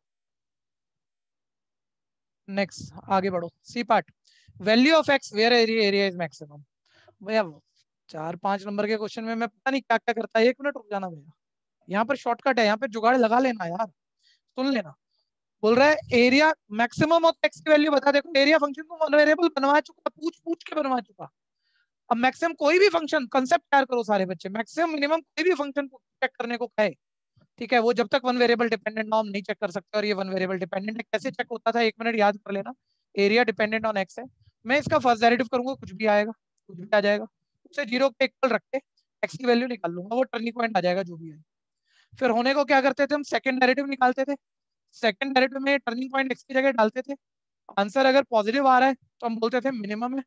नेक्स्ट आगे बढ़ो, C part, value of X where area is maximum. भैया 4 5 नंबर के क्वेश्चन में मैं पता नहीं क्या क्या करता है, 1 मिनट रुक जाना भैया, यहाँ पर शॉर्टकट है, यहाँ पे जुगाड़ लगा लेना यार, सुन लेना। बोल रहा है एरिया मैक्सिमम ऑफ एक्स की वैल्यू बता, देखो एरिया फंक्शन को वन वेरिएबल बनवा चुका, पूछ पूछ के बनवा चुका। अब मैक्सिमम कोई भी फंक्शन, कंसेप्ट तैयार करो सारे बच्चे, मैक्सिमम मिनिमम कोई भी फंक्शन चेक करने को कहे, ठीक है, वो जब तक वन वेरिएबल डिपेंडेंट ना हम नहीं चेक कर सकते, और ये वन वेरिएबल डिपेंडेंट है, कैसे चेक होता था 1 मिनट याद कर लेना, एरिया डिपेंडेंट ऑन एक्स है, मैं इसका फर्स्ट डेरिवेटिव करूंगा, कुछ भी आएगा, कुछ भी आ जाएगा, उसे जीरो के इक्वल रख के एक्स की वैल्यू निकाल लूंगा, वो टर्निंग पॉइंट आ जाएगा जो भी है। फिर होने को क्या करते थे हम, सेकंड डेरिवेटिव निकालते थे, सेकंड डेरिवेटिव में टर्निंग पॉइंट एक्स की जगह डालते थे, आंसर अगर पॉजिटिव आ रहा है तो हम बोलते थे मिनिमम है,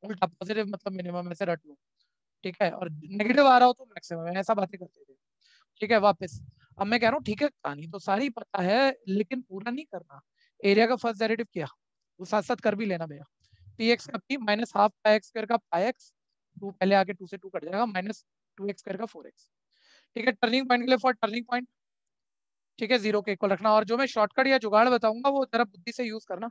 उल्टा पॉजिटिव मतलब मिनिमम, ऐसे रट लो, ठीक है, और नेगेटिव आ रहा हो तो मैक्सिमम है, ऐसा बातें करते थे, ठीक है। वापस अब मैं कह रहा हूँ ठीक है, कहानी तो सारी पता है लेकिन पूरा नहीं करना। एरिया का फर्स्ट डेरिवेटिव किया, वो साथ साथ कर भी लेना भैया। पी एक्स का P minus half pi X square का पाई एक्स, टू पहले आके 2 से 2 कट जाएगा, माइनस 2x स्क्वायर का 4x, ठीक है। टर्निंग पॉइंट के लिए फॉर टर्निंग पॉइंट, ठीक है, 0 के इक्वल रखना। और जो मैं शॉर्टकट या जुगाड़ बताऊंगा वो जरा बुद्धि से यूज करना।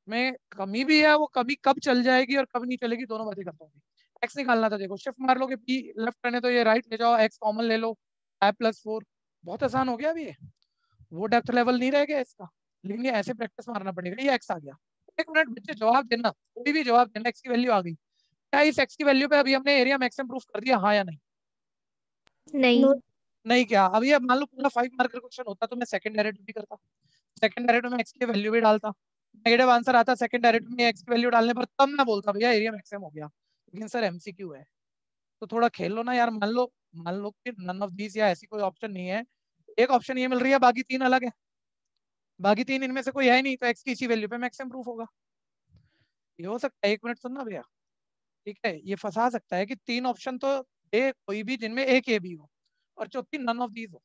में कमी भी है, वो कमी कब चल जाएगी और कब नहीं चलेगी दोनों बातें करता हूँ। एक्स निकालना था, देखो शिफ्ट मार लो कि पी लेफ्ट करने तो ये राइट ले जाओ, एक्स कॉमन ले लो, i+4, बहुत आसान हो गया अभी ये, वो डेप्थ लेवल नहीं रह गया इसका, लेकिन ये ऐसे प्रैक्टिस मारना पड़ेगा। ये एक्स आ गया, 1 मिनट बच्चे जवाब देना, कोई भी जवाब देना, एक्स की वैल्यू आ गई। क्या इस एक्स की वैल्यू पे अभी हमने एरिया मैक्सिमम प्रूफ कर दिया, हाँ या नहीं? नहीं। नहीं क्या? अभी अब मान लो पूरा 5 मार्क का क्वेश्चन होता तो मैं सेकंड डेरिवेटिव भी करता, सेकंड डेरिवेटिव में एक्स की वैल्यू भी डालता, नेगेटिव आंसर आता सेकंड डेरिवेटिव में एक्स की वैल्यू डालने पर, तब मैं बोलता भैया एरिया मैक्सिमम हो गया। लेकिन सर एमसीक्यू है तो थोड़ा खेल लो ना यार। मान लो कि नन ऑफ दीज या ऐसी कोई ऑप्शन नहीं है, एक ऑप्शन ये मिल रही है, बाकी 3 अलग है, बाकी 3 इनमें से कोई है ही नहीं, तो एक्स की इसी वैल्यू पे मैक्सिमम प्रूफ होगा। ये हो सकता है, 1 मिनट सुनना भैया, ठीक है, ये फंसा सकता है कि 3 ऑप्शन तो दे कोई भी जिनमें एक ए भी हो, और चौथी नन ऑफ दीज हो,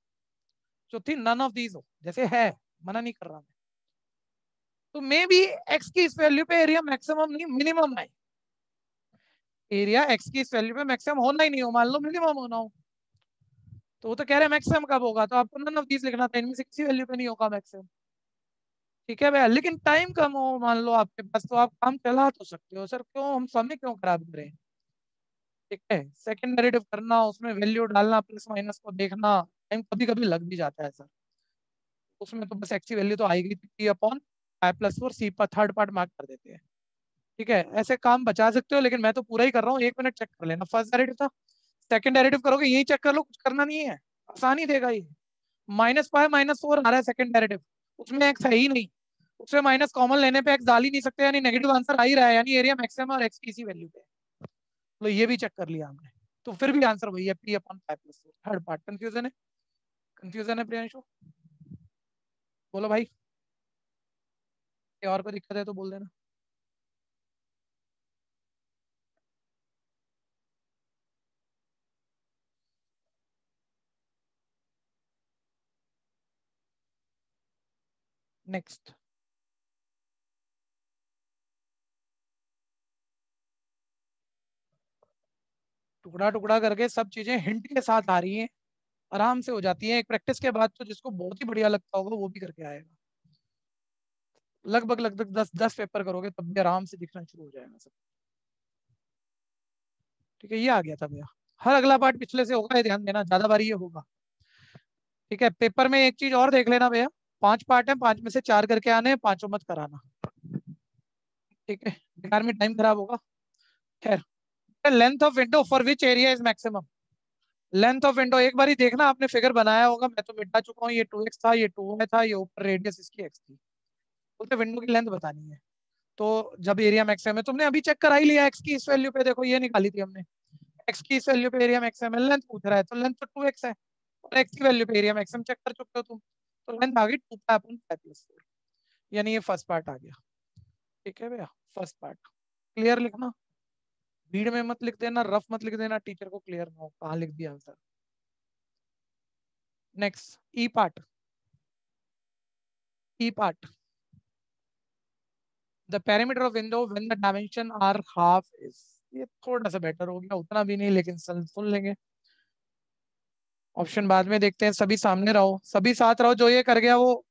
चौथी नन ऑफ दीज हो, जैसे है, मना नहीं कर रहा मैं, तो मे बी एक्स की इस वैल्यू पे एरिया मैक्सिमम नहीं मिनिमम है, एरिया एक्स की इस वैल्यू पे मैक्सिमम होना ही नहीं हो, मान लो मिनिमम होना हो, तो वो तो कह रहे हैं मैक्सिमम कब होगा, तो आपको नन ऑफ दीज लिखना था, इनमें से किसी वैल्यू पे नहीं होगा मैक्सिमम, ठीक है भैया। लेकिन टाइम कम हो मान लो आपके पास, तो आप काम चला तो सकते हो, सर क्यों हम समय क्यों खराब करें, ठीक है। सेकंड डेरिवेटिव करना, उसमें वैल्यू डालना, प्लस माइनस को देखना, टाइम कभी कभी लग भी जाता है सर, उसमें तो बस एक्स की वैल्यू तो आएगी, पी अपॉन i+4, सी पर थर्ड पार्ट मार्क कर देते हैं, ठीक है। ऐसे काम बचा सकते हो, लेकिन मैं तो पूरा ही कर रहा हूँ, 1 मिनट चेक कर लेना। फर्स्ट डेरिवेटिव था, सेकंड डेरिवेटिव करोगे यही चेक कर लो, कुछ करना नहीं है, आसान ही देगा ये। -π-4 आ रहा है सेकंड डेरिवेटिव, उसमें एक्स है ही नहीं, उसमें माइनस कॉमन लेने पे एक्स डाल ही नहीं सकते, यानी नेगेटिव आंसर आ ही रहा है, यानी एरिया मैक्सिमम और एक्स की इसी वैल्यू पे, तो ये भी चेक कर लिया हमने, तो फिर भी आंसर वही है, P upon i+4। Third part confusion है, कंफ्यूजन है प्रियांशु? बोलो भाई, और कोई दिक्कत है तो बोल देना। नेक्स्ट, टुकड़ा टुकड़ा करके सब चीजें हिंट के साथ आ रही हैं, आराम से हो जाती है, एक प्रैक्टिस के बाद तो जिसको बहुत ही बढ़िया लगता होगा वो भी करके आएगा। लगभग लगभग 10 पेपर करोगे तब भी आराम से दिखना शुरू हो जाएगा सब, ठीक है। ये आ गया था भैया, हर अगला पार्ट पिछले से होगा, ये ध्यान देना, ज्यादा बारी ये होगा, ठीक है। पेपर में एक चीज और देख लेना भैया, 5 पार्ट है, 5 में से 4 करके आने हैं, 5 मत कराना, ठीक है, बेकार में टाइम खराब होगा। खैर, length of window for which area is maximum, length of window एक बार ही देखना, आपने फिगर बनाया होगा, मैं तो मिटा चुका हूँ, ये 2x था, ये 2y था, ये ऊपर रेडियस इसकी x थी, बोलते विंडो की लेंथ बतानी है, तो जब एरिया मैक्सिमम है, तुमने अभी चेक करा ही लिया, एक्स की इस वैल्यू पे देखो ये निकाली थी हमने, एक्स की इस वैल्यू पे एरिया मैक्सिमम है, लेंथ पूछ रहा है तो लेंथ तो 2x है, और एक्स की वैल्यू पे एरिया मैक्सिमम चेक कर चुके हो तुम, तो लेंथ आ गई 2π/4, यानी ये फर्स्ट पार्ट आ गया, ठीक है भैया। फर्स्ट पार्ट क्लियर लिखना, भीड़ में मत लिख देना, रफ मत लिख देना, टीचर को क्लियर ना हो कहाँ लिख दिया answer. Next, E part, E part, the perimeter of window when the dimension are half is, ये थोड़ा सा बेटर हो गया, उतना भी नहीं लेकिन सुन लेंगे, ऑप्शन बाद में देखते हैं, सभी सामने रहो, सभी साथ रहो, जो ये कर गया वो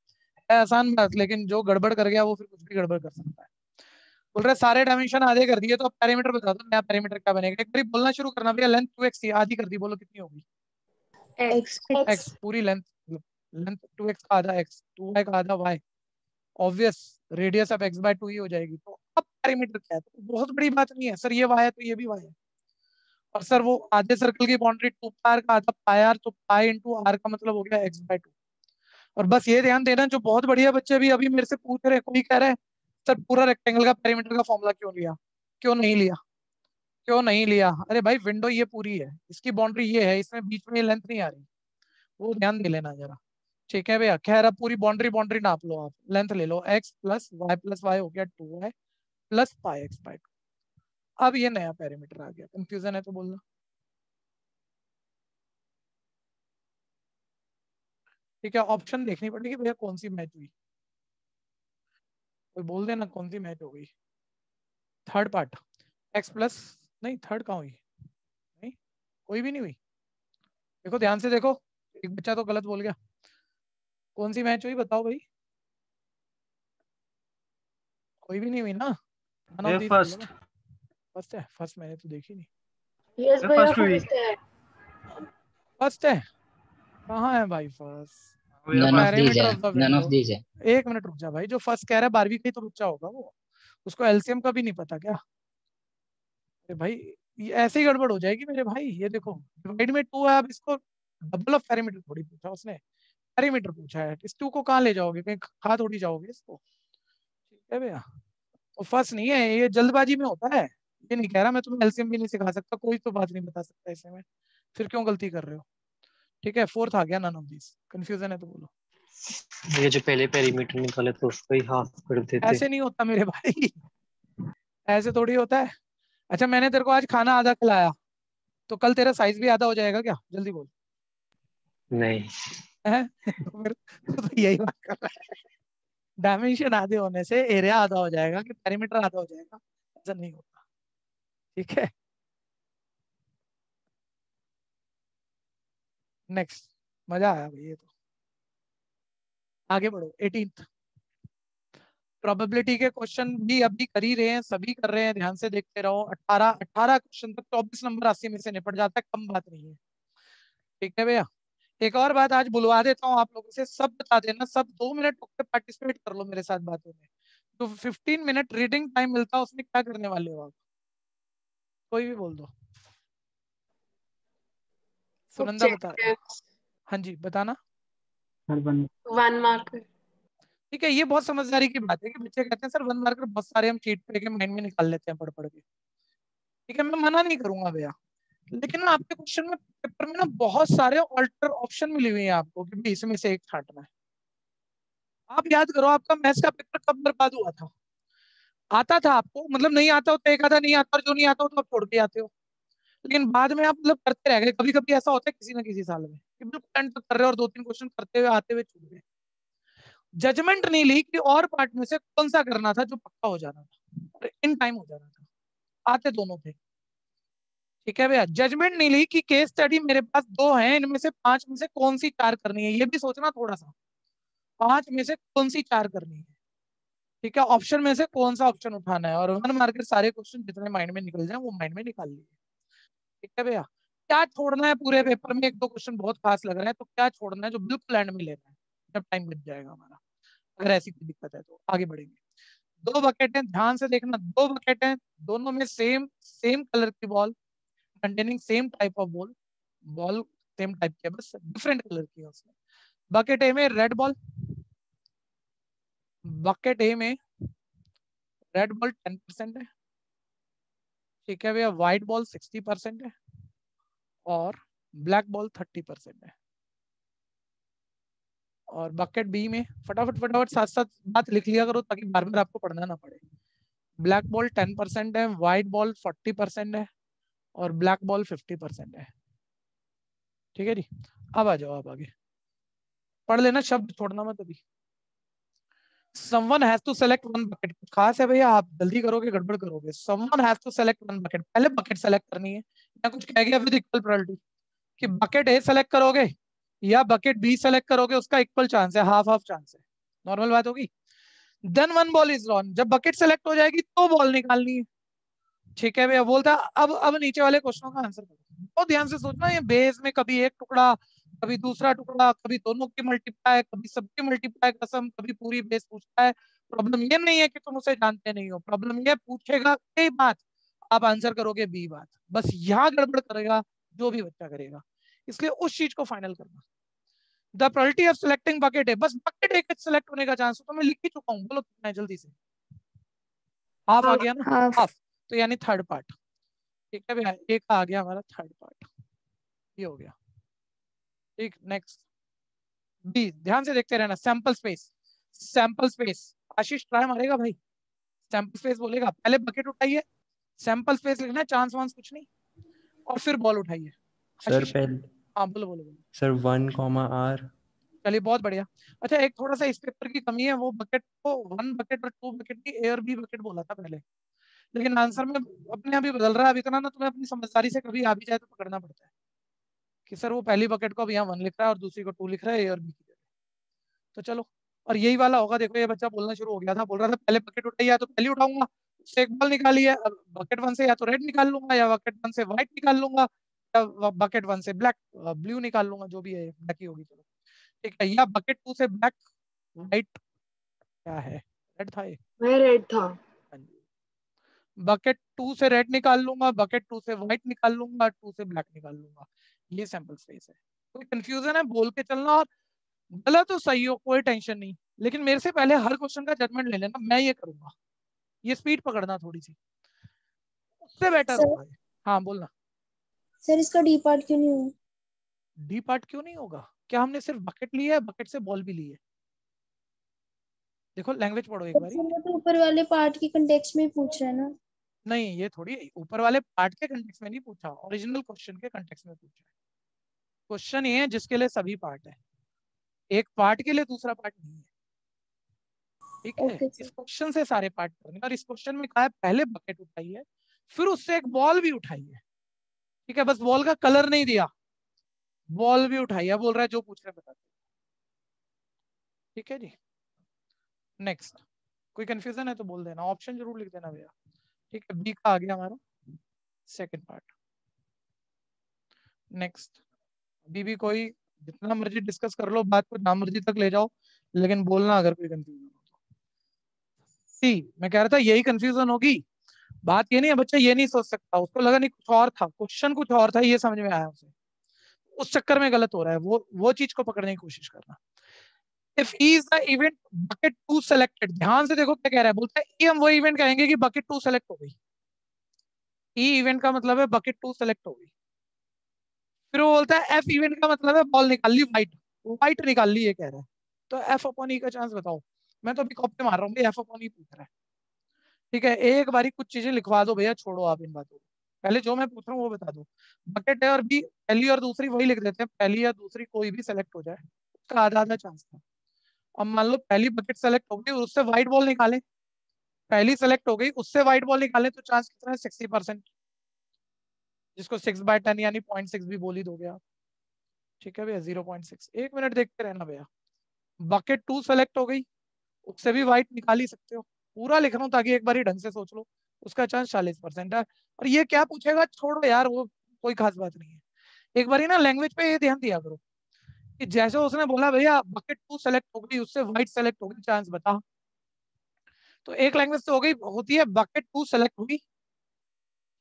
है आसान बात, लेकिन जो गड़बड़ कर गया वो फिर कुछ भी गड़बड़ कर सकता है। बोल रहे सारे डायमेंशन आधे कर दिए, तो अब पैरामीटर बता दो, नया पैरामीटर क्या बनेगा, एक बार बोलना शुरू करना भैया, लेंथ 2x थी, आधी कर दी, बोलो कितनी होगी? एक्स। x पूरी लेंथ, लेंथ 2x का आधा x, 2y का आधा y, ऑब्वियस रेडियस अब x/2 ही हो जाएगी, तो अब पैरामीटर क्या है, तो बहुत बड़ी बात नहीं है सर, ये y है तो ये भी y है, और सर वो आधे सर्कल की बाउंड्री 2πr का आधा πr, तो पाई इंटू r का मतलब हो गया x/2। और बस ये ध्यान देना, जो बहुत बढ़िया बच्चे भी अभी मेरे से पूछ रहे हैं, कोई कह रहे हैं सर पूरा रेक्टेंगल का पेरीमीटर का फॉर्मूला क्यों लिया, क्यों नहीं लिया, क्यों नहीं लिया? अरे भाई विंडो ये पूरी है, इसकी बाउंड्री ये है, इसमें बीच में ये लेंथ नहीं आ रही, वो ध्यान दे लेना जरा, ठीक है भैया, कह रहा पूरी बाउंड्री बाउंड्री नाप लो आप, लेंथ ले लो, x प्लस वाई हो गया 2y plus pi x by 2। अब ये नया पैरामीटर आ गया, कंफ्यूजन है तो बोलना। ठीक है, ऑप्शन देखनी पड़ेगी भैया कौन सी मैच हुई, कोई बोल देना कौन सी मैच हो गई। थर्ड पार्ट x प्लस, नहीं थर्ड कहाँ हुई, नहीं कोई भी नहीं हुई। देखो ध्यान से देखो, एक बच्चा तो गलत बोल गया। कौन सी मैच हुई बताओ भाई, कोई भी नहीं हुई ना। नन ऑफ ये दीज बोलो फर्स्ट ना। फर्स्ट है, फर्स्ट मैंने तो देखी नहीं। यस भैया फर्स्ट हुई। फर्स्ट है। फर्स्ट है, कहाँ है भाई फर्स्ट, भैया the none of first. These parameter है, of the none of window. These है। एक मिनट रुक जा भाई, जो फर्स्ट कह रहा है 12वीं का ही तो बच्चा होगा वो, उसको एलसीएम का भी नहीं पता क्या। अरे भाई ये ऐसे ही गड़बड़ हो जाएगी मेरे भाई। ये देखो डिवाइड में 2 है, अब इसको डबल ऑफ पैरामीटर थोड़ी पूछा उसने, पैरामीटर पूछा है, इस 2 को कहाँ ले जाओगे, कहीं खा थोड़ी जाओगे इसको। ठीक है भैया, तो फर्स्ट नहीं है, ये जल्दबाजी में होता है। ये नहीं कह रहा मैं तुम्हें एलसीएम भी नहीं सिखा सकता, कोई तो बात नहीं बता सकता ऐसे में, फिर क्यों गलती कर रहे हो। ठीक है, फोर्थ आ गया नन ऑफ दिस, कंफ्यूजन है तो बोलो। ये जो पहले पेरीमीटर निकाले तो उसको ही हाफ कर देते। ऐसे नहीं होता मेरे भाई, ऐसे थोड़ी होता है। अच्छा मैंने तेरे को आज खाना आधा खिलाया, तो कल तेरा साइज भी आधा हो जाएगा क्या, जल्दी बोल। नहीं, है तो फिर तो यही बात कर रहा है, डायमेंशन आधे होने से एरिया आधा हो जाएगा कि पेरीमीटर आधा हो जाएगा, ऐसा नहीं होता। ठीक है, नेक्स्ट, मजा आया भाई ये तो। आगे बढ़ो, 18th प्रोबेबिलिटी के क्वेश्चन भी अभी कर ही रहे हैं, सभी कर रहे हैं, ध्यान से देखते रहो। 18 क्वेश्चन तक 24 नंबर 80 में से निपट जाता है, कम बात नहीं है। ठीक है भैया, एक और बात आज बुलवा देता हूँ आप लोगों से, सब बता देना, सब 2 मिनट पार्टिसिपेट कर लो मेरे साथ बातों में। तो 15 मिनट रीडिंग टाइम मिलता है, उसमें क्या करने वाले हो आप, कोई भी बोल दो। सुनंदा बता रही है। ऑब्जेक्टिव्स हाँ जी बताना। 1 मार्कर। ठीक है, ये बहुत समझदारी की बात है कि बच्चे कहते हैं सर 1 मार्कर बहुत सारे हम चीट पे के माइंड में निकाल लेते हैं पढ़ पढ़ के। ठीक है, मैं मना नहीं करूंगा भैया, लेकिन ना आपके क्वेश्चन में पेपर में ना बहुत सारे ऑल्टर ऑप्शन मिली हुई है आपको कि भाई इसमें से एक छांटना है। आप याद करो आपका मैथ्स का पेपर कब बर्बाद हुआ था, आता था आपको, मतलब नहीं आता हो तो एक आधा नहीं आता, और जो नहीं आता हो तो आप छोड़ के आते हो, लेकिन बाद में आप मतलब करते रह गए। कभी कभी ऐसा होता है किसी ना किसी साल में कि बिल्कुल एंड तक कर रहे हो और 2-3 क्वेश्चन करते हुए आते हुए छूट गए। जजमेंट नहीं ली कि और पार्ट में से कौन सा करना था जो पक्का हो जाना था और इन टाइम हो जाना था, आते दोनों थे। ठीक है भैया, जजमेंट नहीं ली कि केस स्टडी मेरे पास 2 हैं, इनमें से 5 में से कौन सी 4 करनी है, ये भी सोचना थोड़ा सा, 5 में से कौन सी 4 करनी है। ठीक है, ऑप्शन में से कौन सा ऑप्शन उठाना है, और 1 मार्कर सारे क्वेश्चन जितने माइंड में निकल जाए वो माइंड में निकाल लिए। ठीक है भैया, क्या छोड़ना है पूरे पेपर में, 1-2 क्वेश्चन बहुत खास लग रहा है तो क्या छोड़ना है जो बिल्कुल एंड में लेना है जब टाइम बच जाएगा हमारा, अगर ऐसी कोई दिक्कत है तो आगे बढ़ेंगे। 2 बकेट हैं, ध्यान से देखना, 2 बकेट हैं, दोनों में सेम सेम कलर की ball, containing same type of ball, ball same type की है बस डिफरेंट कलर की है उसमें। बकेट ए में रेड बॉल, बकेट ए में रेड बॉल 10% है। ठीक है भैया, व्हाइट बॉल 60% है और ब्लैक बॉल 30% है। और बकेट बी में फटाफट फटाफट साथ साथ बात लिख लिया करो ताकि बार बार आपको पढ़ना ना पड़े। ब्लैक बॉल 10% है, व्हाइट बॉल 40% है और ब्लैक बॉल 50% है। ठीक है जी, अब आ जाओ आप आगे, पढ़ लेना, शब्द छोड़ना मत अभी। Someone has to select one bucket, कुछ खास है भैया, आप जल्दी करोगे गड़बड़ करोगे। Someone has to select one bucket, पहले बकेट सेलेक्ट करनी है, या कुछ कह गया विद इक्वल प्रोबेबिलिटी कि बकेट ए सेलेक्ट करोगे या बकेट बी सेलेक्ट करोगे, उसका इक्वल चांस है, हाफ हाफ चांस है, नॉर्मल बात होगी। देन 1 बॉल इज ड्रॉन, जब बकेट सेलेक्ट हो जाएगी तो बॉल निकालनी है। ठीक है भैया, बोलता अब नीचे वाले क्वेश्चनों का आंसर करो, बहुत ध्यान से सोचना, ये बेस में कभी एक टुकड़ा कभी दूसरा टुकड़ा, कभी दोनों की मल्टीप्लाई, कभी सबकी मल्टीप्लाई कसम, कभी पूरी बेस पूछता है। प्रॉब्लम ये नहीं है कि तुम उसे जानते नहीं हो, प्रॉब्लम ये पूछेगा ए बात, आप आंसर करोगे बी बात, बस यहाँ गड़बड़ करेगा जो भी बच्चा करेगा, इसलिए उस चीज को फाइनल करना। The probability of selecting bucket है, बस बकेट एक सिलेक्ट होने का चांस, तो मैं लिख ही चुका हूँ, बोलो कितना है जल्दी से, हाफ आ गया ना, हाफ। हाफ, तो यानी थर्ड पार्ट। ठीक है भैया, एक आ गया हमारा थर्ड पार्ट, ये हो गया। ठीक, नेक्स्ट बी, ध्यान से देखते रहना, सैंपल स्पेस, सैंपल स्पेस। आशीष ट्राई मारेगा भाई, सैंपल स्पेस बोलेगा, पहले बकेट उठाइए, सैंपल स्पेस लिखना है, चांस वांस कुछ नहीं, और फिर बॉल उठाइए। सर आशीष, पहले हाँ बोलो बोलो बोलो। Sir 1, R। चलिए बहुत बढ़िया। अच्छा एक थोड़ा सा इस पेपर की कमी है, वो बकेट को 1 बकेट और 2 बकेट की ए और बी बकेट बोला था पहले, लेकिन आंसर में अपने आप ही बदल रहा है। अब इतना ना तुम्हें अपनी समझदारी से कभी आ भी जाए तो पकड़ना पड़ता है कि सर वो पहली बकेट को अब यहाँ 1 लिख रहा है और दूसरी को 2 लिख रहा है, ए और बी की जगह। तो चलो, और यही वाला होगा, देखो ये बच्चा बोलना शुरू हो गया था, बोल रहा था पहले बकेट उठाई या तो पहली उठाऊंगा, उससे एक बॉल निकाली है, अब बकेट 1 से या तो रेड निकाल लूंगा, या बकेट 1 से व्हाइट निकाल लूंगा, या बकेट 1 से ब्लैक ब्लू निकाल लूंगा, जो भी है ब्लैक ही होगी, चलो ठीक है। या बकेट 2 से ब्लैक व्हाइट, क्या है, रेड था ये, मैं रेड था। बकेट 2 से रेड निकाल लूंगा, बकेट 2 से व्हाइट निकाल लूंगा, 2 से ब्लैक निकाल लूंगा। ये सैंपल स्पेस है। कोई कंफ्यूजन है बोल के चलना, और गलत तो सही हो कोई टेंशन नहीं, लेकिन मेरे से पहले हर क्वेश्चन का जजमेंट ले लेना, मैं ये करूंगा, ये स्पीड पकड़ना थोड़ी सी, उससे बेटर सर होगा। हाँ बोलना। सर इसका डी पार्ट क्यों नहीं हुआ? डी पार्ट क्यों नहीं होगा? क्या हमने सिर्फ बकेट ली है, बकेट से बॉल भी ली है? देखो लैंग्वेज पढ़ो एक बारी। सर वो तो ऊपर वाले पार्ट की कंटेक्स्ट में ही पूछ रहा है ना। नहीं ये थोड़ी ऊपर वाले पार्ट के कंटेक्स्ट में नहीं पूछा, ओरिजिनल क्वेश्चन के कंटेक्स्ट में पूछा है। क्वेश्चन ये है जिसके लिए सभी पार्ट है, एक पार्ट के लिए दूसरा पार्ट नहीं है, ठीक है। ओके इस सर। क्वेश्चन से सारे पार्ट करने, और इस क्वेश्चन में कहा है पहले बकेट उठाइए, फिर उससे एक बॉल भी उठाइए, ठीक है, बस बॉल का कलर नहीं दिया, बॉल भी उठाइए, बोल रहा है जो पूछ रहे बता, ठीक है जी। नेक्स्ट, कोई कंफ्यूजन है तो बोल देना, ऑप्शन जरूर लिख देना भैया, ठीक है। बी का आ गया हमारा सेकंड पार्ट। नेक्स्ट, अभी भी कोई जितना मर्जी डिस्कस कर लो, बात को ना मर्जी तक ले जाओ, लेकिन बोलना अगर कोई कंफ्यूजन हो तो। सी, मैं कह रहा था यही कंफ्यूजन होगी, बात ये नहीं है, बच्चा ये नहीं सोच सकता, उसको लगा नहीं कुछ और था, क्वेश्चन कुछ और था, ये समझ में आया उसे, उस चक्कर में गलत हो रहा है, वो चीज को पकड़ने की कोशिश करना। If he is the event bucket 2 selected, ध्यान से देखो क्या कह रहा है, बोलता है ई हम वो इवेंट कहेंगे कि बकेट 2 सेलेक्ट हो गई, ई इवेंट का मतलब है बकेट 2 सेलेक्ट हो गई। फिर वो बोलता है एफ इवेंट का मतलब है बॉल निकाल ली व्हाइट, व्हाइट निकाल ली, ये कह रहा है। तो एफ अपॉन ई का चांस बताओ, मैं तो अभी कॉपी मार रहा हूँ, एफ अपॉन ई पूछ रहा है, ठीक है। एक बारी कुछ चीजें लिखवा दो भैया, छोड़ो आप इन बातों को, पहले जो मैं पूछ रहा हूँ वो बता दो। बकेट है और बी, पहली और दूसरी वही लिख देते हैं, पहली या दूसरी कोई भी सेलेक्ट हो जाए, उसका आधा आधा चांस था। अब मान लो पहली बकेट सेलेक्ट हो गई, उससे व्हाइट बॉल निकाले, पहली सेलेक्ट हो गई उससे व्हाइट बॉल निकाले, तो चांस कितना है, 60%, जिसको 6/10 यानी 0.6 भी बोल ही दोगे आप, ठीक है भैया, 0.6। एक मिनट देखते रहना भैया, बकेट 2 सेलेक्ट हो गई, उससे भी व्हाइट निकाल ही सकते हो, पूरा लिख रहा हूँ ताकि एक बार ढंग से सोच लो, उसका चांस 40% है। और ये क्या पूछेगा, छोड़ो यार, वो कोई खास बात नहीं है। एक बार ना लैंग्वेज पे ये ध्यान दिया करो कि जैसे उसने बोला भैया बकेट 2 सेलेक्ट हो गई, उससे व्हाइट सेलेक्ट हो गई, चांस बता, तो एक लैंग्वेज तो हो गई, होती है बकेट 2 सेलेक्ट हुई,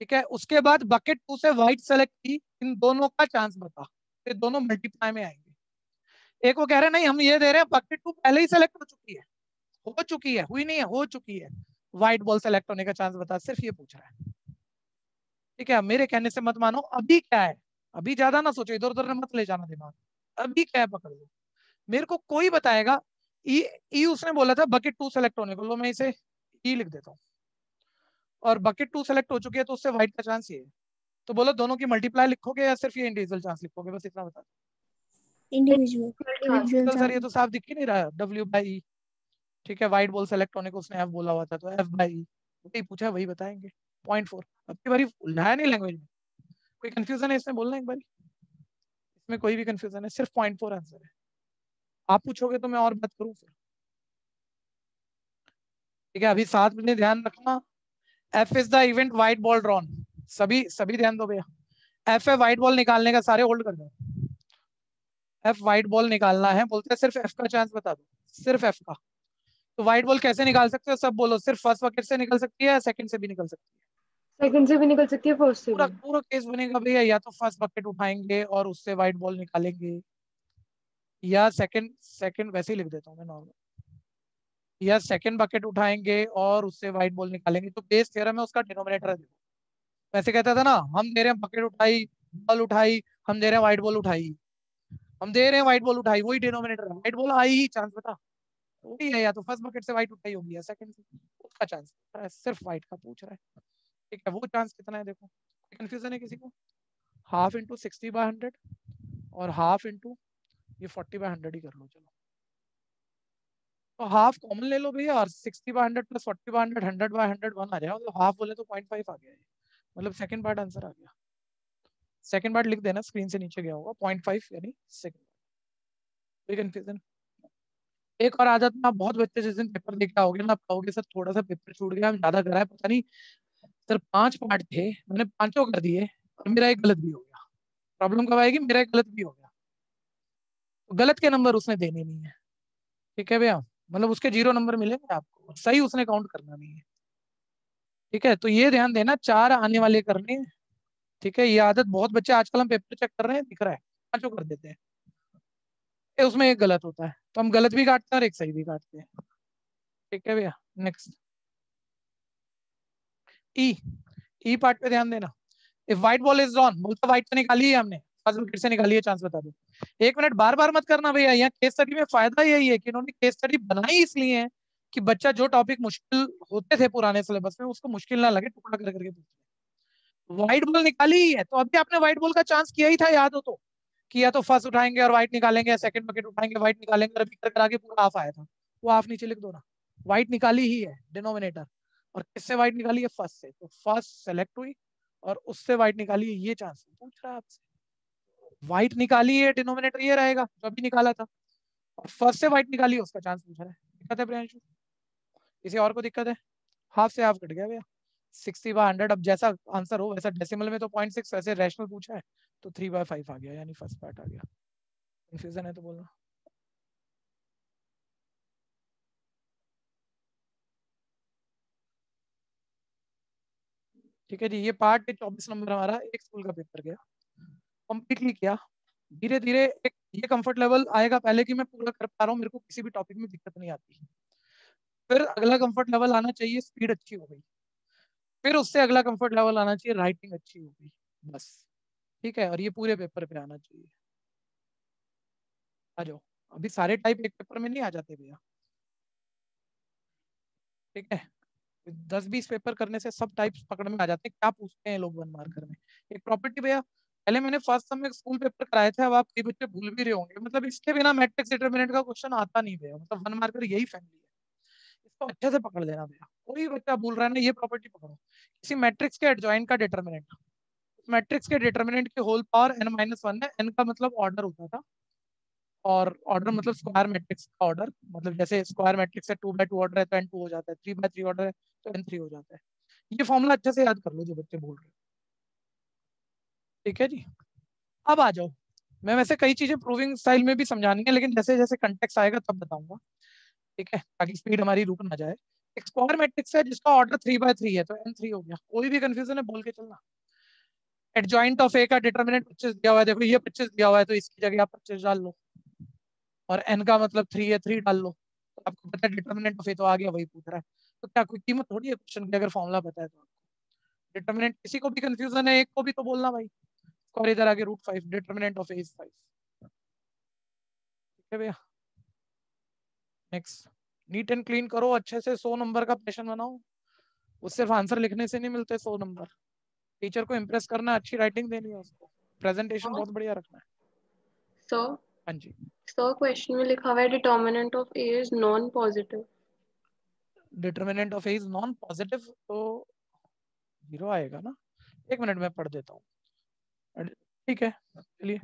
ठीक है, उसके बाद बकेट 2 से व्हाइट सेलेक्ट की, इन दोनों का चांस बता, ये दोनों मल्टीप्लाई में आएंगे। एक वो कह रहे हैं नहीं हम ये दे रहे हैं बकेट 2 पहले ही सेलेक्ट हो चुकी है, हो चुकी है, हुई नहीं है, हो चुकी है, व्हाइट बॉल सेलेक्ट होने का चांस बता, सिर्फ ये पूछ रहा है, ठीक है। मेरे कहने से मत मानो, अभी क्या है, अभी ज्यादा ना सोचो, इधर उधर मत ले जाना दिमाग, अभी क्या है पकड़ लो। मेरे को कोई बताएगा ई, ई उसने बोला था बकेट 2 सेलेक्ट होने को, लो मैं इसे ई लिख देता हूँ, और बकेट 2 सेलेक्ट हो चुकी है तो उससे व्हाइट का चांस ये है, तो बोलो दोनों की मल्टीप्लाई लिखोगे या सिर्फ ये इंडिविजुअल चांस लिखोगे, बस इतना बता दो। इंडिविजुअल सर ये तो साफ दिख ही नहीं रहा, W/E, ठीक है, व्हाइट बॉल सेलेक्ट होने को उसने एफ बोला हुआ था, तो F/E वही पूछा है, वही बताएंगे। 0.4 अब की बारी है नहीं लैंग्वेज में, कोई कंफ्यूजन है इसमें बोलना एक बारी, इसमें कोई भी कंफ्यूजन है, सिर्फ 0.4 आंसर है। आप पूछोगे तो मैं और बात करूं फिर, ठीक है। अभी साथ में ध्यान रखना, F is the event white ball drawn, सभी सभी ध्यान दो भैया, एफ है व्हाइट बॉल निकालने का, सारे होल्ड कर दो, एफ व्हाइट बॉल निकालना है, बोलते हैं सिर्फ एफ का चांस बता दो, सिर्फ एफ का। तो व्हाइट बॉल कैसे निकाल सकते हो, सब बोलो, सिर्फ फर्स्ट बकेट से निकल सकती है या सेकंड से भी निकल सकती है? सेकंड से भी निकल सकती है, फर्स्ट से पूरा भी। पूरा केस बनेगा भैया, या तो फर्स्ट बकेट उठाएंगे और उससे व्हाइट बॉल निकालेंगे, या सेकंड सेकंड वैसे ही लिख देता हूँ मैं नॉर्मल, या सेकंड बकेट उठाएंगे और उससे व्हाइट बॉल निकालेंगे, तो बेस थ्योरम है उसका डिनोमिनेटर है, देखो वैसे कहता था ना, हम दे रहे हैं बकेट उठाई, बॉल उठाई, हम दे रहे हैं व्हाइट बॉल उठाई, हम दे रहे हैं व्हाइट बॉल उठाई, वही डिनोमिनेटर है, व्हाइट बॉल आई ही, चांस बता वही है, या तो फर्स्ट बकेट से व्हाइट उठाई होगी या सेकंड से, उसका चांस सिर्फ व्हाइट का पूछ रहा है। ठीक है, वो चांस कितना है देखो, कंफ्यूजन है किसी को? हाफ इंटू 60/100 और हाफ इंटू ये 40/100 ही कर लो चलो। तो हाफ कॉमन ले लो भैया, और 60/100 प्लस 40/100 100/100 1 आ जाएगा, मतलब हाफ बोले तो 0.5 आ गया, मतलब सेकंड पार्ट आंसर आ गया। सेकंड पार्ट लिख देना, स्क्रीन से नीचे गया होगा, 0.5 यानी सेकंड। कोई कंफ्यूजन? एक और आदत में आप बहुत बच्चे जिस दिन पेपर देख के आओगे ना, आप कहोगे सर थोड़ा सा पेपर छूट गया, हम ज्यादा कराए पता नहीं सर, 5 पार्ट थे मैंने पांचों कर दिए और मेरा एक गलत भी हो गया। प्रॉब्लम कब आएगी? मेरा एक गलत भी हो गया, तो गलत के नंबर उसने देने नहीं है। ठीक है भैया, मतलब उसके 0 नंबर मिलेंगे आपको, सही उसने काउंट करना नहीं है। ठीक है, तो ये ध्यान देना, 4 आने वाले करने हैं। ठीक है, ये आदत बहुत बच्चे आजकल, हम पेपर चेक कर रहे हैं दिख रहा है, पांचों कर देते हैं, उसमें एक गलत होता है, तो हम गलत भी काटते हैं और एक सही भी काटते हैं। ठीक है भैया, नेक्स्ट ई पार्ट पे ध्यान देना। If white ball is on, बोलता व्हाइट से निकाली है हमने, फर्स्ट विकेट से निकाली है, चांस बता दो। 1 मिनट बार बार मत करना भैया, यहाँ केस स्टडी में फायदा यही है कि इन्होंने केस स्टडी बनाई इसलिए है कि बच्चा जो टॉपिक मुश्किल होते थे पुराने सिलेबस में उसको मुश्किल ना लगे, टुकड़ा कर करके पूछे। व्हाइट बॉल निकाली ही है, तो अभी आपने व्हाइट बॉल का चांस किया ही था, याद हो तो, कि या तो फर्स्ट उठाएंगे और व्हाइट निकालेंगे, या सेकंड बकेट उठाएंगे व्हाइट निकालेंगे, और अभी कर आगे पूरा हाफ आया था, वो हाफ नीचे लिख दो ना। व्हाइट निकाली ही है डिनोमिनेटर, और किससे व्हाइट निकाली है? फर्स्ट से, तो फर्स्ट सेलेक्ट हुई और उससे व्हाइट निकाली है, ये चांस पूछ रहा है आपसे। व्हाइट निकाली है, डिनोमिनेटर ये रहेगा जो अभी निकाला था, और फर्स्ट से व्हाइट निकाली है, उसका चांस पूछ रहा है। दिक्कत है प्रियांशु? किसी और को दिक्कत है? हाफ से हाफ कट गया भैया, 60/100। अब जैसा आंसर हो वैसा, डेसिमल में तो 0.6, वैसे रैशनल पूछा है तो 3/5 आ गया, यानी फर्स्ट पार्ट आ गया। कंफ्यूजन है तो बोलना। ठीक है जी, ये पार्ट 24 नंबर हमारा एक स्कूल का पेपर गया, कंप्लीटली किया। धीरे धीरे एक ये कंफर्ट लेवल आएगा पहले कि मैं पूरा कर पा रहा हूँ, मेरे को किसी भी टॉपिक में दिक्कत नहीं आती। फिर अगला कंफर्ट लेवल आना चाहिए, स्पीड अच्छी हो गई। फिर उससे अगला कंफर्ट लेवल आना चाहिए, राइटिंग अच्छी हो गई, बस। ठीक है, और ये पूरे पेपर पे आना चाहिए। आ जाओ, अभी सारे टाइप एक पेपर में नहीं आ जाते भैया। ठीक है, 10-20 पेपर करने से सब टाइप्स पकड़ में आ जाते हैं, क्या पूछते हैं लोग 1 मार्कर में। एक प्रॉपर्टी भैया, पहले मैंने फर्स्ट सेम में स्कूल पेपर कराए थे, अब आप कई बच्चे भूल भी रहे होंगे, मतलब इसके बिना मैट्रिक्स डिटरमिनेंट का क्वेश्चन आता नहीं भैया, मतलब 1 मार्कर यही फैमिली है, इसको अच्छे से पकड़ लेना भैया। कोई बच्चा भूल रहा है ना, ये प्रॉपर्टी पकड़ो, किसी मैट्रिक्स के एडजॉइंट का डिटरमिनेंट, मैट्रिक्स के डिटरमिनेंट की होल पावर n-1 है, n का मतलब ऑर्डर होता था, और ऑर्डर मतलब स्क्वायर मैट्रिक्स का ऑर्डर, मतलब जैसे स्क्वायर मैट्रिक्स है 2x2 ऑर्डर है तो n2 हो जाता है, 3x3 ऑर्डर है तो n3 हो जाता है। ये फॉर्मूला अच्छे से याद कर लो जो बच्चे बोल रहे हैं। ठीक है जी, अब आ जाओ, मैं वैसे कई चीजें प्रूविंग स्टाइल में भी समझानी है, लेकिन जैसे जैसे कंटेक्स्ट आएगा तब बताऊंगा। ठीक है, ताकि स्पीड हमारी रुक ना जाए। एक स्क्वायर मैट्रिक्स है जिसका ऑर्डर 3x3 है तो n3 हो गया, कोई भी कंफ्यूजन है बोल के चलना। एडजॉइंट ऑफ ए का डिटरमिनेंट 25 दिया हुआ है, देखो ये 25 दिया हुआ है तो इसकी जगह आप 25 डाल लो, और n का मतलब 3 है, 3 डाल लो, तो आपको पता है डिटरमिनेंट ऑफ ए तो आ गया, वही पूछ रहा है। तो क्या कोई कीमत थोड़ी है क्वेश्चन की, अगर फॉर्मूला पता है तो। डिटरमिनेंट किसी को भी कंफ्यूजन है, एक को भी तो बोलना भाई, और इधर आगे √5, डिटरमिनेंट ऑफ ए इज 5। ठीक है भैया, नेक्स्ट। नीट एंड क्लीन करो अच्छे से, 100 नंबर का प्रश्न बनाओ, वो सिर्फ आंसर लिखने से नहीं मिलते 100 नंबर। टीचर को इम्प्रेस करना, अच्छी राइटिंग देनी है उसको, प्रेजेंटेशन बहुत बढ़िया रखना है। सो हाँ जी, क्वेश्चन में लिखा हुआ है determinant of A is non positive. Determinant of A is non positive, तो 0 आएगा ना। 1 मिनट में पढ़ देता हूँ। ठीक है, चलिए,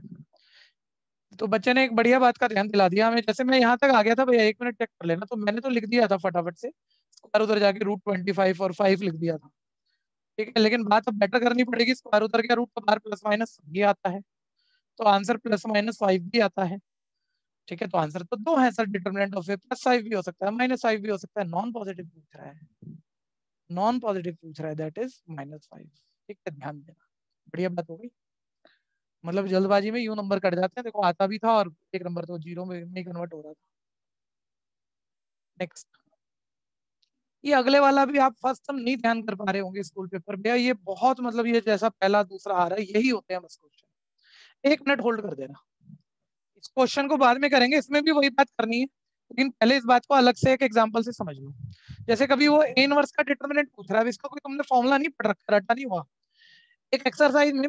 तो बच्चे ने एक बढ़िया बात का ध्यान दिला दिया हमें। जैसे मैं यहाँ तक आ गया था भैया, 1 मिनट चेक कर लेना, तो मैंने तो लिख दिया था फटाफट से, स्क्वायर उधर जाके √25 और 5 लिख दिया था। ठीक है, लेकिन बात अब बेटर करनी पड़ेगी, स्क्वायर उधर के रूट का बाहर प्लस माइनस ये आता है, तो आंसर +-5 भी आता है। ठीक है, तो आंसर तो 2 है सर, डिटरमिनेंट ऑफ ए +5 भी हो सकता है, -5 भी हो सकता है, नॉन पॉजिटिव पूछ रहा है, नॉन पॉजिटिव पूछ रहा है, दैट इज -5। ठीक है, ध्यान देना, बढ़िया बात हो गई। मतलब जल्दबाजी में यूं नंबर कट जाते हैं, देखो आता भी था और एक नंबर तो 0 में कन्वर्ट हो रहा था। नेक्स्ट, ये अगले वाला भी आप फर्स्ट टाइम नहीं ध्यान कर पा रहे होंगे स्कूल पेपर भैया, ये बहुत मतलब ये जैसा पहला दूसरा आ रहा है यही होते हैं बस क्वेश्चन। 1 मिनट होल्ड कर देना, क्वेश्चन को बाद में करेंगे, इसमें भी वही बात करनी है, लेकिन पहले इस बात को अलग से एक एग्जांपल से समझ लो। जैसे कभी वो ए इनवर्स का डिटरमिनेंट पूछ रहा है, इसका कोई तुमने फॉर्मूला नहीं पढ़ रखा, रटा नहीं हुआ। एक एक्सरसाइज में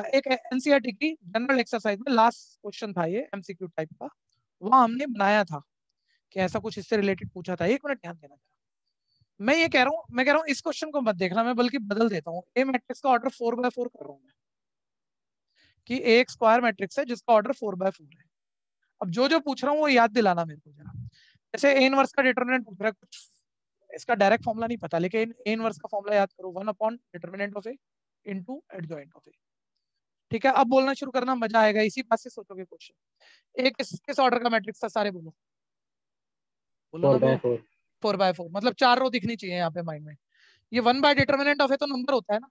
एक एनसीईआरटी की जनरल एक्सरसाइज में लास्ट क्वेश्चन था, ये एमसीक्यू टाइप का, वहां हमने बनाया था कि ऐसा कुछ इससे रिलेटेड पूछा था। 1 मिनट ध्यान देना। मैं ये कह रहा हूँ, मैं कह रहा हूँ इस क्वेश्चन को मत देखना, मैं बल्कि बदल देता हूँ। ए मैट्रिक्स का ऑर्डर 4x4 कर रहा हूँ मैं, कि एक स्क्वायर मैट्रिक्स है जिसका ऑर्डर 4x4 है। अब जो जो पूछ रहा हूँ वो याद दिलाना मेरे को जरा। जैसे ए इनवर्स का डिटरमिनेंट पूछ रहा है, कुछ इसका डायरेक्ट फॉर्मूला नहीं पता, लेकिन ए इनवर्स का फॉर्मूला याद करो, 1 upon determinant of A into adjoint of A. ठीक है, अब बोलना शुरू करना, मजा आएगा, इसी बात से सोचोगे क्वेश्चन। एक किस ऑर्डर का मैट्रिक्स था, सारे बोलो बोलो ना भैया। 4x4 मतलब 4 रो दिखनी चाहिए यहाँ पे माइंड में। ये 1 बाय डिटरमिनेंट ऑफ ए तो नंबर होता है ना,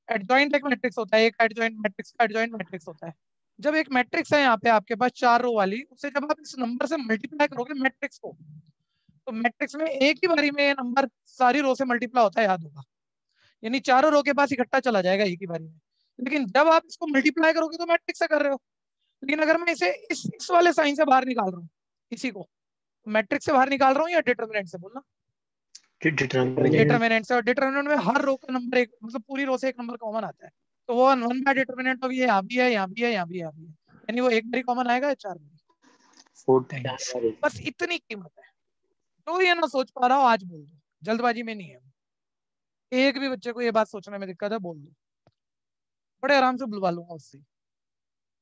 एडजॉइंट एक मैट्रिक्स होता है, एक एडजॉइंट मैट्रिक्स का एडजॉइंट मैट्रिक्स होता है। जब एक मैट्रिक्स है यहाँ पे आपके पास 4 रो वाली, उसे जब आप इस नंबर से मल्टीप्लाई करोगे मैट्रिक्स को, तो मैट्रिक्स में एक ही बारी में ये नंबर सारी रो से मल्टीप्लाई होता है, याद होगा। यानी चारों रो के पास इकट्ठा चला जाएगा एक ही बारी में। लेकिन जब आप इसको मल्टीप्लाई करोगे तो मैट्रिक्स से कर रहे हो। लेकिन अगर मैं इसे इस वाले साइन से बाहर निकाल रहा हूँ, इसी को मैट्रिक्स से बाहर निकाल रहा हूँ या डिटरमिनेंट से, बोलना। डिटरमिनेंट से, और डिटरमिनेंट में हर रो का नंबर एक, मतलब पूरी रो से एक नंबर कॉमन आता है, तो वो 1 बाय डिटरमिनेंट ऑफ ये यहाँ भी है, यहाँ भी है, यहाँ भी, यहाँ भी है, यानी वो एक बारी कॉमन आएगा या 4 बारी। बस इतनी कीमत है। तो ये ना सोच पा रहा हो आज बोल दो, जल्दबाजी में नहीं है। एक भी बच्चे को ये बात सोचने में दिक्कत है, बोल दो, बड़े आराम से बुलवा लूंगा उससे।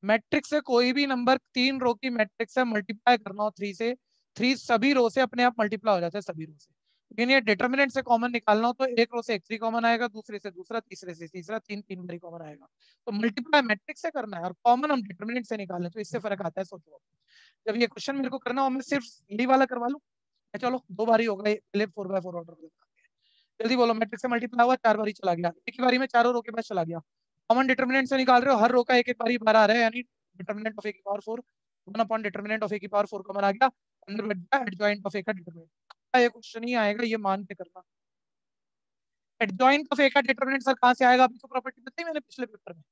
मैट्रिक्स से कोई भी नंबर 3 रो की मैट्रिक्स है, मल्टीप्लाई करना हो 3 से, 3 सभी रो से अपने आप मल्टीप्लाई हो जाता है, सभी रो से। लेकिन ये डिटरमिनेंट से कॉमन निकालना हो तो एक रो से एक 3 कॉमन आएगा, दूसरे से दूसरा, तीसरे से तीसरा, 3 बारी कॉमन आएगा। तो मल्टीप्लाई मैट्रिक्स से करना है और कॉमन हम डिटरमिनेंट से निकालना है, तो इससे फर्क आता है। सोचो जब ये क्वेश्चन मेरे को करना हो, मैं सिर्फ यही वाला करवा लूँ, चलो 2 बारी हो गए, पहले 4x4 ऑर्डर। जल्दी बोलो, मैट्रिक्स से मल्टीप्लाई हुआ, 4 बारी चला गया, एक ही बारी में चारों रो के पास चला गया। कॉमन डिटरमिनेंट से निकाल रहे हो, हर रो का एक एक बारी बाहर आ रहा है, यानी डिटरमिनेंट ऑफ ए की पावर 4, 1 अपॉन डिटरमिनेंट ऑफ ए की पावर 4 कॉमन आ गया, अंदर बच गया एडजॉइंट ऑफ ए का डिटरमिनेंट। ये क्वेश्चन ही आएगा, ये मान के करना। एडजॉइंट ऑफ ए का डिटरमिनेंट सर कहां से आएगा, अभी तो प्रॉपर्टी बताई मैंने पिछले पेपर में।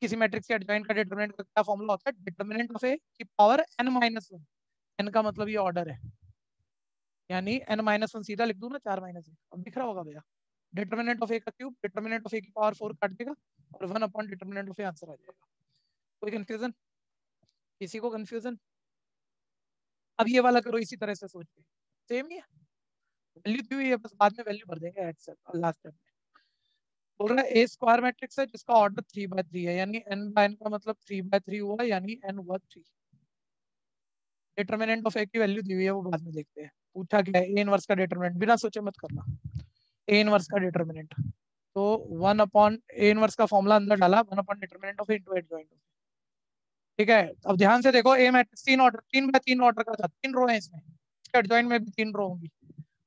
किसी मैट्रिक्स के एडजॉइंट का डिटरमिनेंट का क्या फॉर्मूला होता है, डिटरमिनेंट ऑफ ए की पावर n-1। n का मतलब ये ऑर्डर है, यानी n-1 सीधा लिख दूं ना, 4 - 1, अब दिख रहा होगा भैया। डिटरमिनेंट ऑफ ए का क्यूब, डिटरमिनेंट ऑफ ए की पावर 4 काट देगा और 1 upon determinant of A answer आ जाएगा। कोई कंफ्यूजन, किसी को कंफ्यूजन? अब ये वाला करो इसी तरह से सोच के, सेम ही है, वैल्यू दी हुई है, बस बाद में वैल्यू भर देंगे एट सेट लास्ट टाइम में। बोल रहा है ए स्क्वायर मैट्रिक्स है जिसका ऑर्डर 3/3 है, यानी n/n का मतलब 3/3 हुआ, यानी n हुआ 3। डिटरमिनेंट ऑफ ए की वैल्यू दी हुई है, वो बाद में देखते हैं। पूछा क्या है, ए इनवर्स का डिटरमिनेंट, बिना सोचे मत करना। ए इनवर्स का डिटरमिनेंट तो 1 अपॉन ए इनवर्स का फॉर्मूला अंदर डाला, 1 upon determinant of A into adjoint of. ठीक है, अब ध्यान से देखो, ए मैट्रिक्स 3/3 ऑर्डर का था, 3 रो है इसमें, इसके एडजॉइंट में भी 3 रो होंगी।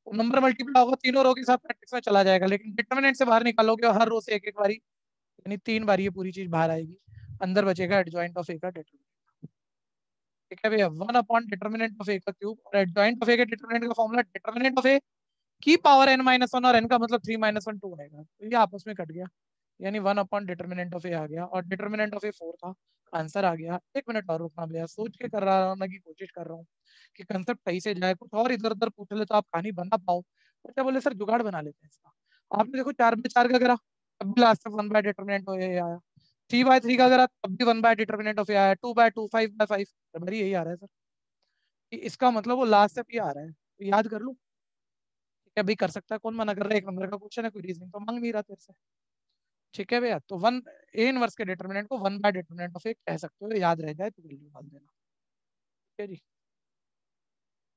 नंबर मल्टीप्लाई होगा, तीनों रो के साथ मैट्रिक्स में चला जाएगा, लेकिन डिटरमिनेंट से बाहर निकालोगे और हर रो से एक एक बारी, यानी 3 बार ये पूरी चीज बाहर आएगी, अंदर बचेगा एडजॉइंट ऑफ ए का डिटरमिनेंट। ठीक है भैया, 1 अपॉन डिटरमिनेंट ऑफ ए का क्यूब, और एडजॉइंट ऑफ ए के डिटरमिनेंट का फॉर्मूला डिटरमिनेंट ऑफ ए की पावर n-1, और n का मतलब 3 - 1 2 आएगा, तो ये आपस में कट गया, यानी 1 अपॉन डिटरमिनेंट ऑफ ए आ गया, और डिटरमिनेंट ऑफ ए 4 था, आंसर आ गया। 1 मिनट और रुकना भैया, सोच के कर रहा हूँ की कोशिश कर रहा हूँ कि कंसेप्ट सही से जाए, कुछ और इधर उधर पूछ ले तो आप कहानी बना पाओ। बच्चा बोले सर जुगाड़ बना लेते हैं इसका। आपने देखो 4/4 का करा, तब भी लास्ट में 1 बाय डिटरमिनेंट ऑफ ए आया, 3/3 का करा, तब भी 1 बाय डिटरमिनेंट ऑफ ए आया, 2/2, 5/5, तब यही आ रहा है सर, इसका मतलब वो लास्ट से भी आ रहा है, तो याद कर लो। ठीक है भाई, कर सकता है, कौन मना कर रहा है, 1 नंबर का क्वेश्चन है, कोई रीजनिंग तो मांग नहीं रहा तेरे से। ठीक है भैया, तो 1 ए इनवर्स के डिटरमिनेंट को 1 बाय डिटरमिनेंट ऑफ ए कह सकते हो, याद रह जाए तो वैल्यू डाल देना। ठीक है जी,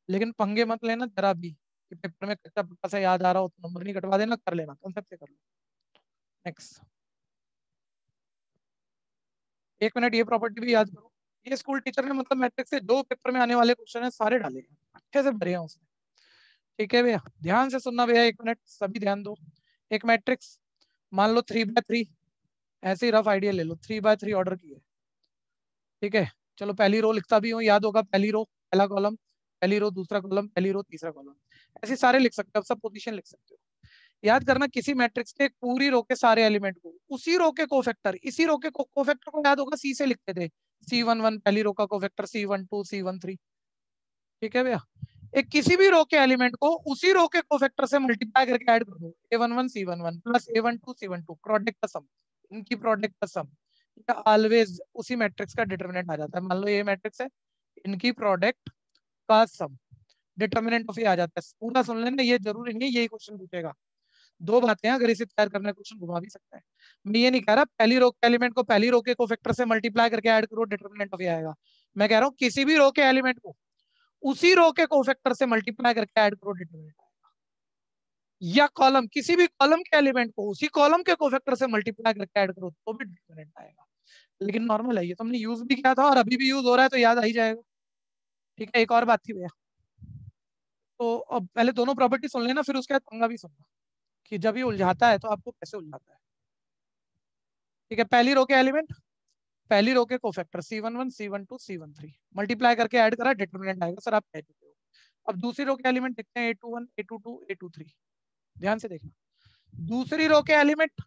लेकिन पंगे मत लेना जरा भी कि पेपर में कच्चा पक्का सा याद आ रहा हो तो नंबर नहीं कटवा देना, कर लेना, कंसेप्ट से कर लो। नेक्स्ट, 1 मिनट, ये प्रॉपर्टी भी याद करो। ये स्कूल टीचर ने मतलब मैट्रिक्स से जो पेपर में आने वाले क्वेश्चन है सारे डाले हैं, अच्छे से भरे हैं उसने। ठीक है भैया, ध्यान से सुनना भैया, 1 मिनट सभी ध्यान दो। एक मैट्रिक्स मान लो 3/3, ऐसे ही रफ आइडिया ले लो, 3/3 ऑर्डर की है। ठीक है, चलो पहली रो लिखता भी हूँ, याद होगा, पहली रो पहला कॉलम, पहली रो दूसरा कॉलम, पहली रो तीसरा कॉलम, ऐसे सारे लिख सकते हो, सब पोजीशन लिख सकते हो। याद करना किसी मैट्रिक्स के पूरी रो के सारे एलिमेंट को उसी रो के कोफैक्टर, इसी रो के कोफैक्टर को याद होगा सी से लिखते थे, C11 पहली रो का कोफैक्टर, C12 C13, ठीक है भैया। एक किसी भी रो के एलिमेंट को उसी रो के कोफैक्टर से मल्टीप्लाई करके ऐड कर दो, A11 C11 plus A12 C12 product का सम, इनकी प्रोडक्ट का सम ऑलवेज उसी मैट्रिक्स का डिटरमिनेंट आ जाता है। मान लो ये मैट्रिक्स है, इनकी प्रोडक्ट का सम डिटरमिनेंट ऑफ ये आ जाता है। पूरा सुन लेना, ये जरूरी नहीं यही क्वेश्चन पूछेगा, दो बातें हैं, अगर इसे तैयार करना क्वेश्चन घुमा भी सकता है। मैं ये नहीं कह रहा पहली रो के एलिमेंट को पहली रो के कोफैक्टर से मल्टीप्लाई करके ऐड करो डिटरमिनेंट ऑफ ये आएगा। मैं कह रहा हूँ किसी भी रो के एलिमेंट को उसी रो के कोफैक्टर से मल्टीप्लाई करके ऐड करो डिटरमिनेंट आएगा, या कॉलम किसी भी कॉलम के एलिमेंट को उसी कॉलम के कोफैक्टर से मल्टीप्लाई करके ऐड करो तो भी डिटरमिनेंट आएगा। लेकिन नॉर्मल है ये, तुमने यूज भी किया था और अभी भी यूज हो रहा है तो याद आ ही जाएगा। ठीक है, एक और बात थी भैया, तो अब पहले दोनों प्रॉपर्टी सुन लेना, फिर उसके बाद पंगा भी सुनना कि जब ये उलझाता है तो आपको कैसे उलझाता है। ठीक है, पहली रो के एलिमेंट, पहली रो के cofactor C11 C12 C13 multiply करके ऐड करा, डिटरमिनेंट आएगा सर, आप कह चुके हो। अब दूसरी रो के एलिमेंट देखते हैं, A21 A22 A23, ध्यान से देखना। दूसरी रो के एलिमेंट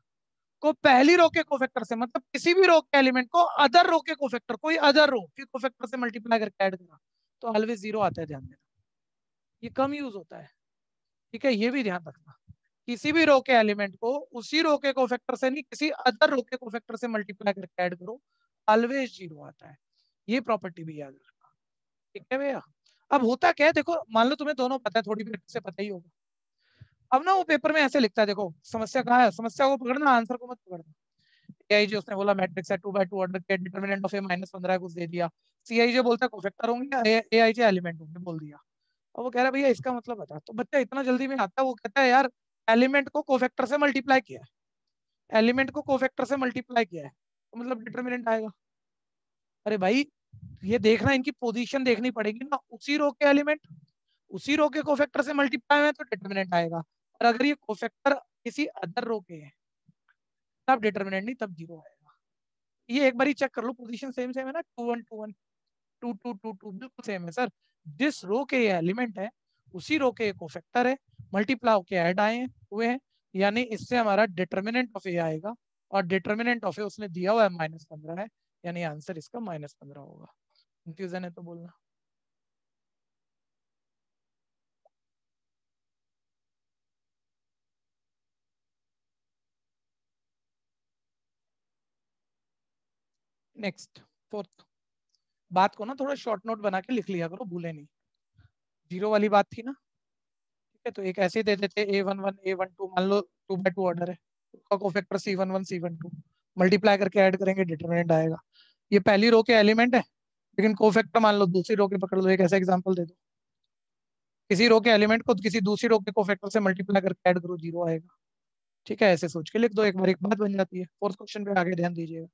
को पहली रो के कोफैक्टर से, मतलब किसी भी रो के एलिमेंट को अदर रो के कोफैक्टर, कोई अदर रो के कोफैक्टर से मल्टीप्लाई करके ऐड करा तो ऑलवेज जीरो आता है, ध्यान देना, ये कम यूज होता है। ठीक है, ये भी ध्यान रखना, किसी भी रो के एलिमेंट को उसी रो के कोफैक्टर से नहीं, किसी अदर रो के कोफैक्टर से मल्टीप्लाई करके ऐड करो, ऑलवेज जीरो आता है, ये प्रॉपर्टी भी याद रखना। ठीक है भैया। अब होता क्या है, देखो मान लो तुम्हें दोनों पता है, थोड़ी प्रैक्टिस से पता ही होगा। अब ना वो पेपर में ऐसे लिखता है, देखो समस्या कहाँ है, समस्या को पकड़ना, आंसर को मत पकड़ना। AIJ उसने बोला मैट्रिक्स है 2/2 ऑर्डर के, डिटरमिनेंट ऑफ -15 कुछ दे दिया, CIJ बोलता है कोफैक्टर होंगे, AIJ एलिमेंट होंगे बोल दिया। और वो कह रहा है भैया इसका मतलब बता, तो बच्चा इतना जल्दी में आता है, वो कहता है यार एलिमेंट को कोफैक्टर से मल्टीप्लाई किया है, एलिमेंट को कोफैक्टर से मल्टीप्लाई किया है तो मतलब डिटरमिनेंट आएगा। अरे भाई ये देखना, इनकी पोजीशन देखनी पड़ेगी ना, उसी रो के एलिमेंट उसी रो के कोफैक्टर से मल्टीप्लाई में तो डिटरमिनेंट आएगा, और अगर ये कोफैक्टर किसी अदर रो के है तब डिटरमिनेंट नहीं, तब जीरो आएगा। ये एक बार ही चेक कर लो, पोजीशन सेम सेम है ना, 2 1 2 1 2 2 2 2 बिल्कुल सेम है सर। जिस रो के ये एलिमेंट है उसी रो के कोफैक्टर है, मल्टीप्लाई होके ऐड आए हैं हुए हैं, यानी इससे हमारा डिटरमिनेंट ऑफ ए आएगा, और डिटरमिनेंट ऑफ ए उसने दिया हुआ है -15 है, यानी आंसर इसका -15 होगा। कंफ्यूजन है तो बोलना। नेक्स्ट फोर्थ, बात को ना थोड़ा शॉर्ट नोट बना के लिख लिया करो, भूले नहीं। जीरो वाली बात थी ना, ठीक है, तो एक ऐसे दे देते A11 A12, मान लो 2/2 ऑर्डर है, उसका कोफैक्टर C11 C12 मल्टीप्लाई करके ऐड करेंगे, डिटरमिनेंट आएगा। ये पहली रो के एलिमेंट है, लेकिन कोफैक्टर मान लो दूसरी रो के पकड़ लो, एक ऐसा एग्जांपल दे दो, किसी रो के एलिमेंट को किसी दूसरी रो के कोफैक्टर से मल्टीप्लाई करके ऐड करो, जीरो आएगा। ठीक है, ऐसे सोच के लिख दो, एक बार एक बात बन जाती है। फोर्थ क्वेश्चन पे आगे ध्यान दीजिएगा।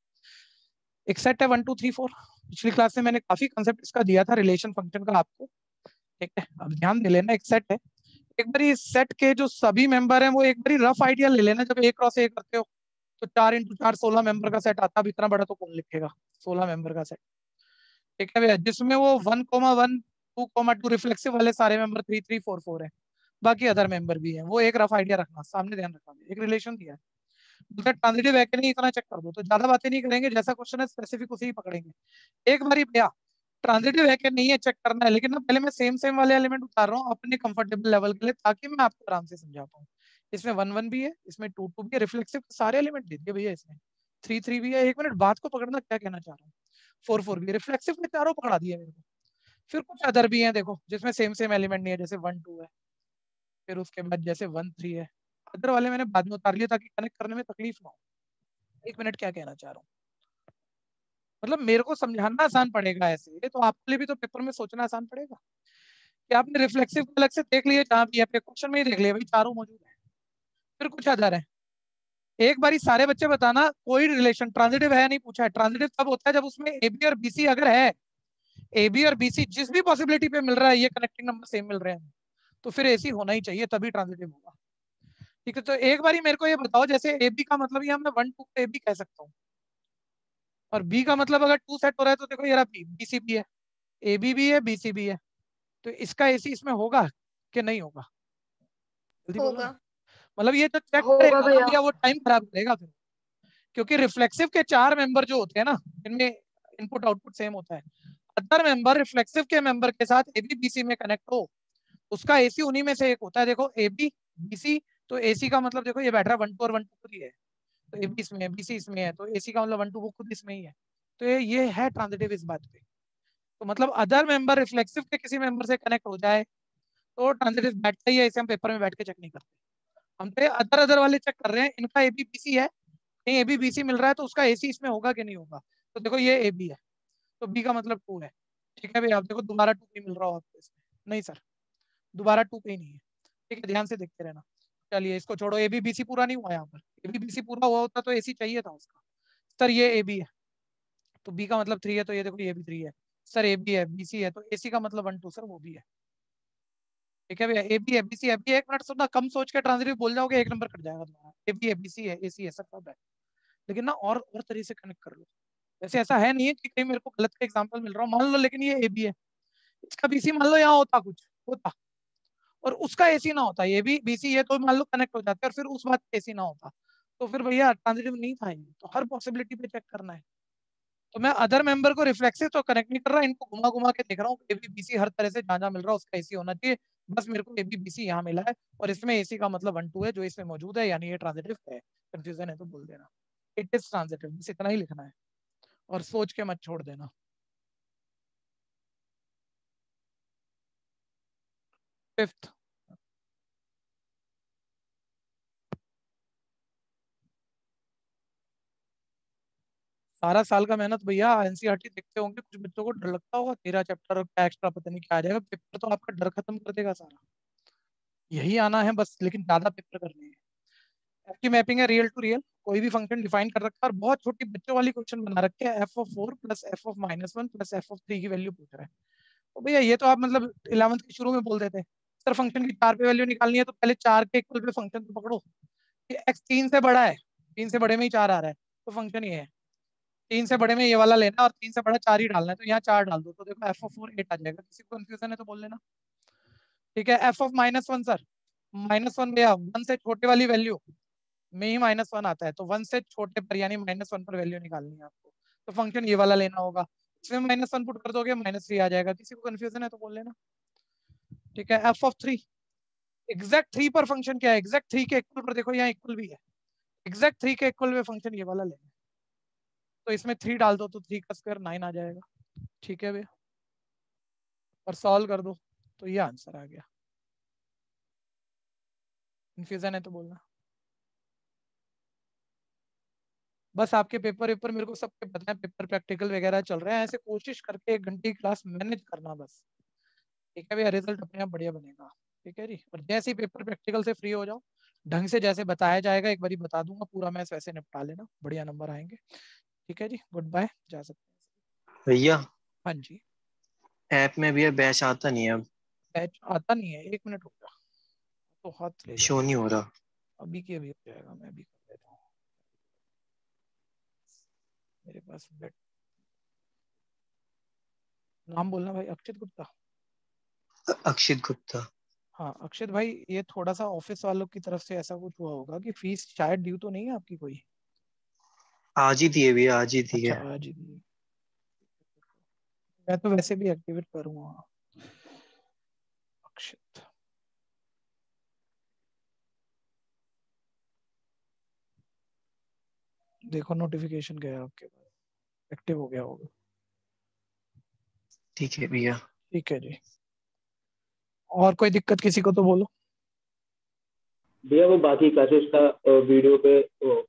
एक सेट है 1 2 3 4, पिछली क्लास में मैंने काफी कंसेप्ट इसका दिया था, रिलेशन फंक्शन का आपको। ठीक है, अब ध्यान दे लेना, एक सेट है, एक बार इस सेट के जो सभी मेंबर हैं वो एक बार रफ आइडिया ले लेना, जब A क्रॉस A करते हो तो 4 × 4 16 मेंबर का सेट आता है। अब इतना बड़ा तो कौन लिखेगा, 16 मेंबर का सेट। ठीक है भैया, जिसमें वो 1,1 2,2 रिफ्लेक्सिव वाले सारे मेंबर 3 3 4 4 है, बाकी अदर मेंबर भी है, वो एक रफ आइडिया रखना सामने, ध्यान रखना। एक रिलेशन दिया है, दूसरा ट्रांजिटिव है कि नहीं इतना चेक कर दो, तो ज्यादा बातें नहीं करेंगे, जैसा क्वेश्चन है स्पेसिफिक उसे ही पकड़ेंगे। एक बार भैया ट्रांजिटिव है कि नहीं है चेक करना है, लेकिन ना पहले मैं सेम सेम वाले एलिमेंट उतार रहा हूँ अपने कंफर्टेबल लेवल के लिए, ताकि मैं आपको आराम से समझा पाऊँ। इसमें 1 1 भी है, इसमें 2 2 भी है, रिफ्लेक्सिव सारे एलिमेंट दे दिए भैया, इसमें 3 3 भी है। एक मिनट बात को पकड़ना, क्या कहना चाह रहा हूँ। 4 4 भी है, रिफ्लेक्सिव में चारों पकड़ा दिए मेरे को। फिर कुछ अदर भी है देखो, जिसमें सेम सेम एलिमेंट नहीं है, जैसे 1 2 है, फिर उसके बाद जैसे 1 3 है। अदर वाले मैंने बाद में उतार लिया ताकि कनेक्ट करने में तकलीफ ना हो। एक मिनट, क्या कहना चाह रहा हूँ, मतलब मेरे को समझाना आसान पड़ेगा ऐसे, तो आपके लिए भी तो पेपर में सोचना आसान पड़ेगा कि आपने रिफ्लेक्सिव को अलग से देख लिए, जहां भी आपके क्वेश्चन में ही देख लिया भाई, चारों मौजूद है। फिर कुछ अदर है, एक बारी सारे बच्चे बताना कोई रिलेशन ट्रांजिटिव है या नहीं पूछा है। ट्रांजिटिव तब होता है जब उसमें AB और BC अगर है, AB और BC जिस भी पॉसिबिलिटी पे मिल रहा है, ये कनेक्टिंग नंबर सेम मिल रहे हैं, तो फिर AC होना ही चाहिए, तभी ट्रांजिटिव होगा। ठीक है, तो एक बारी मेरे को ये बताओ, जैसे AB का मतलब यहाँ मैं 1 2 को AB कह सकता हूँ, और B का मतलब अगर 2 सेट हो रहा है तो देखो ये BC भी है, AB भी है, BC भी है, तो इसका AC इसमें होगा कि नहीं होगा, जल्दी बोलो ना। होगा। मतलब ये जो चेक होगा करेगा ना भैया। भैया वो टाइम खराब करेगा फिर, क्योंकि रिफ्लेक्सिव के 4 मेंबर जो होते हैं ना, इनमें इनपुट आउटपुट सेम होता है। अदर मेंबर रिफ्लेक्सिव के मेंबर के साथ एबी बीसी में कनेक्ट हो, उसका एसी उन्हीं में से एक होता है। देखो एबी बीसी, तो एसी का मतलब देखो ये बैठ रहा है 1 2 और 1 2 खुद ही है, तो एबी इसमें है, बीसी इसमें है, तो एसी का मतलब 1 2 वो खुद इसमें ही है। तो ये है ट्रांजिटिव इस बात पे। तो मतलब अदर मेंबर रिफ्लेक्सिव के किसी मेंबर से कनेक्ट हो जाए तो ट्रांजिटिव बैठता ही है, इसे हम पेपर में बैठ के चेक नहीं करते। हम तो अदर अदर वाले चेक कर रहे हैं, इनका एबी बीसी है, कहीं एबी बीसी मिल रहा है तो उसका एसी इसमें होगा कि नहीं होगा। तो देखो ये एबी है, तो बी का मतलब 2 है। ठीक है भैया, आप देखो दोबारा 2 नहीं मिल रहा हो आपको इसमें, नहीं सर दोबारा 2 कहीं नहीं है। ठीक है, ध्यान से देखते रहना। चलिए इसको छोड़ो, एबी बीसी पूरा नहीं हुआ यहाँ पर, एबी बीसी पूरा हुआ होता तो एसी चाहिए था उसका। सर ये एबी है, तो बी का मतलब 3 है, तो ये देखो ये भी 3 है। सर ए बी है, बीसी है, तो एसी का मतलब 1 2 सर वो भी है। ठीक है भैया, ए बी है बीसी है, अभी 1 मिनट सुनना, कम सोच के ट्रांजिटिव बोल जाओगे 1 नंबर कट जाएगा तुम्हारा। ए बी है बीसी है एसी है, सब सब है, लेकिन ना और तरीके से कनेक्ट कर लो। वैसे ऐसा है नहीं है कि कहीं मेरे को गलत का एग्जांपल मिल रहा हो, मान लो लेकिन ये ए बी है, इसका बीसी मान लो यहाँ होता कुछ होता और उसका एसी ना होता, ये भी बीसी है तो मान लो कनेक्ट हो जाते और फिर उस बात एसी ना होता, तो फिर भैया ट्रांजिटिव नहीं था ये। तो हर पॉसिबिलिटी पे चेक करना है। तो मैं अदर मेंबर को रिफ्लेक्सिव तो कनेक्ट नहीं कर रहा, इनको घुमा घुमा के देख रहा हूँ, एबी बीसी हर तरह से जहां जहां मिल रहा है उसका एसी होना चाहिए। बस मेरे को एबी बीसी यहाँ मिला है और इसमें एसी का मतलब 1 2 है जो इसमें मौजूद है, यानी ये ट्रांजिटिव है। कंफ्यूजन है तो बोल देना, इट इज ट्रांजिटिव, बस इतना ही लिखना है और सोच के मत छोड़ देना। फिफ्थ, सारा साल का मेहनत भैया, एनसीईआरटी देखते होंगे, कुछ बच्चों को डर लगता होगा 13 चैप्टर का एक्स्ट्रा पता नहीं क्या आ जाएगा, पेपर तो आपका डर खत्म कर देगा सारा। यही आना है बस, लेकिन ज्यादा पेपर करने हैं। एफ की मैपिंग है रियल टू रियल, कोई भी फंक्शन डिफाइन कर रखा है और बहुत छोटी बच्चों वाली क्वेश्चन बना रखे हैं, F of 4 plus F of -1 plus F of 3 की वैल्यू पूछ रहा है। तो भैया ये तो आप मतलब 11वीं के शुरू में बोल देते, सर फंक्शन की 4 पे वैल्यू निकालनी है तो पहले 4 के इक्वल पे फंक्शन तो पकड़ो, कि एक्स 3 से बड़ा है, 3 से बड़े में ही 4 आ रहा है तो फंक्शन ये है, 3 से बड़े में ये वाला लेना और 3 से बड़ा 4 ही डालना है, तो यहाँ 4 डाल दो, तो देखो एफ ऑफ 4 8 आ जाएगा। किसी को कंफ्यूजन है तो बोल लेना। ठीक है, एफ ऑफ -1 सर, -1 भैया 1 से छोटे वाली वैल्यू में ही -1 आता है, तो 1 से छोटे पर यानी -1 पर वैल्यू निकालनी है आपको, तो फंक्शन ये वाला लेना होगा, इसमें -1 पुट कर दोगे -3 आ जाएगा। किसी को कंफ्यूजन है तो बोल लेना। ठीक है, एफ ऑफ 3, एग्जैक्ट 3 पर फंक्शन क्या है, एग्जैक्ट 3 के इक्वल पर देखो यहाँ इक्वल भी है, एग्जैक्ट 3 के इक्वल में फंक्शन ये वाला लेना, तो इसमें 3 डाल दो तो 3 का स्क्वायर 9 आ जाएगा। ठीक है भैया, और सॉल्व कर दो तो ये आंसर आ गया। कंफ्यूजन है तो बोलना। बस आपके पेपर वेपर मेरे को सबके पता है, पेपर प्रैक्टिकल वगैरह चल रहे हैं, ऐसे कोशिश करके 1 घंटे की क्लास मैनेज करना बस। ठीक है भैया, रिजल्ट अपने आप बढ़िया बनेगा। ठीक है जी, और जैसे ही पेपर प्रैक्टिकल से फ्री हो जाओ, ढंग से जैसे बताया जाएगा एक बार बता दूंगा, पूरा मैथ्स वैसे निपटा लेना, बढ़िया नंबर आएंगे। ठीक है जी, गुड बाय, जा सकते हैं। भैया हाँ जी, ऐप में भी बैच आता नहीं है अब, बैच आता नहीं है, 1 मिनट हो गया तो हाथ ले शो जाओ, नहीं हो रहा। अभी की अभी हो जाएगा, मैं अभी कर देता हूँ। मेरे पास बैठ, नाम बोलना भाई, अक्षित गुप्ता। अक्षित गुप्ता। हाँ अक्षित भाई, ये थोड़ा सा ऑफिस वालों की तरफ से ऐसा कुछ हुआ होगा कि फीस शायद ड्यू तो नहीं है आपकी कोई। आज ही दिए भैया, आज ही अच्छा दिए। आज ही दी। मैं तो वैसे भी एक्टिवेट करूंगा। अक्षित, देखो नोटिफिकेशन गया आपके पास, एक्टिव हो गया होगा। ठीक है भैया। ठीक है जी, और कोई दिक्कत किसी को तो बोलो। भैया वो बाकी क्लासेस का वीडियो पे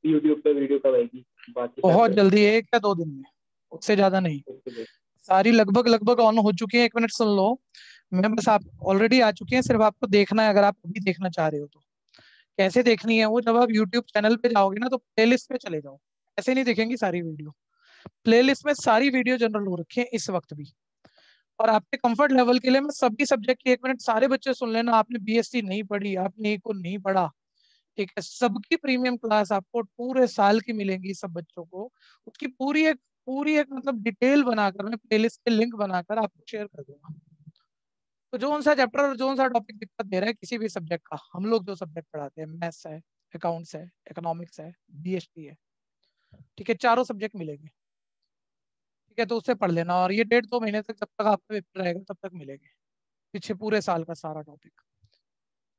यूट्यूब पे वीडियो कब आएगी बाकी बहुत क्लासेस? जल्दी, 1 या 2 दिन में, उससे ज्यादा नहीं। ओके भैया। सारी लगभग लगभग ऑन हो चुकी है, 1 मिनट सुन लो। मैं बस, आप ऑलरेडी आ चुकी हैं, सिर्फ आपको देखना है, अगर आप अभी देखना चाह रहे हो तो। कैसे देखनी है वो, जब आप यूट्यूब चैनल पे जाओगे ना तो प्लेलिस्ट पे चले जाओ, ऐसे नहीं दिखेंगी सारी वीडियो। प्लेलिस्ट में सारी वीडियो जनरल हो रखी है इस वक्त भी, और आपके कंफर्ट लेवल के लिए मैं सभी सब्जेक्ट की 1 मिनट, सारे बच्चे सुन लेना, आपने बीएससी नहीं पढ़ी, आपने इको नहीं पढ़ा, ठीक है, सबकी प्रीमियम क्लास आपको पूरे साल की मिलेंगी सब बच्चों को। उसकी पूरी एक मतलब डिटेल बनाकर मैं प्लेलिस्ट के लिंक बनाकर आपको शेयर कर दूंगा। तो जो सा चैप्टर और जो सा टॉपिक दिक्कत दे रहा है किसी भी सब्जेक्ट का, हम लोग जो सब्जेक्ट पढ़ाते हैं, मैथ्स है, अकाउंट्स है, इकोनॉमिक्स है, बीएसटी है, ठीक है, चारों सब्जेक्ट मिलेंगे, ठीक है, तो उससे पढ़ लेना। और ये 1.5-2 महीने तक जब तक आपका पेपर रहेगा तब तक मिलेंगे, पीछे पूरे साल का सारा टॉपिक,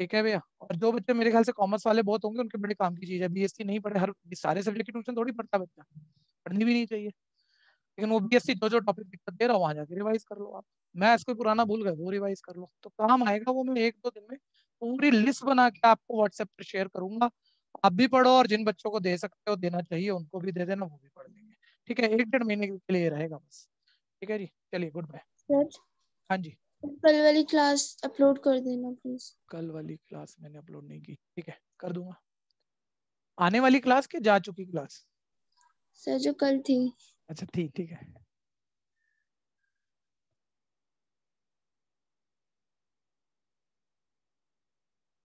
ठीक है भैया। और जो बच्चे मेरे ख्याल से कॉमर्स वाले बहुत होंगे उनके बड़े काम की चीज है, बीएससी नहीं पढ़े, हर सारे सब्जेक्ट की ट्यूशन थोड़ी पढ़ता बच्चा, पढ़नी भी नहीं चाहिए, लेकिन वो बीएससी जो जो टॉपिक दिक्कत दे रहा हो वहां जाके रिवाइज कर लो आप। मैं इसको पुराना भूल गए वो रिवाइज कर लो, तो काम आएगा वो। मैं 1-2 दिन में पूरी लिस्ट बना के आपको व्हाट्सएप पर शेयर करूंगा, आप भी पढ़ो और जिन बच्चों को दे सकते हो देना चाहिए उनको भी दे देना, वो भी पढ़ लेंगे, ठीक है। 1-1.5 महीने के लिए रहेगा बस, ठीक है जी, चलिए गुड बाय। सर हाँ जी, कल वाली क्लास अपलोड कर देना प्लीज। कल वाली क्लास मैंने अपलोड नहीं की, ठीक है कर दूंगा। आने वाली क्लास के जा चुकी क्लास? सर जो कल थी। अच्छा ठीक है।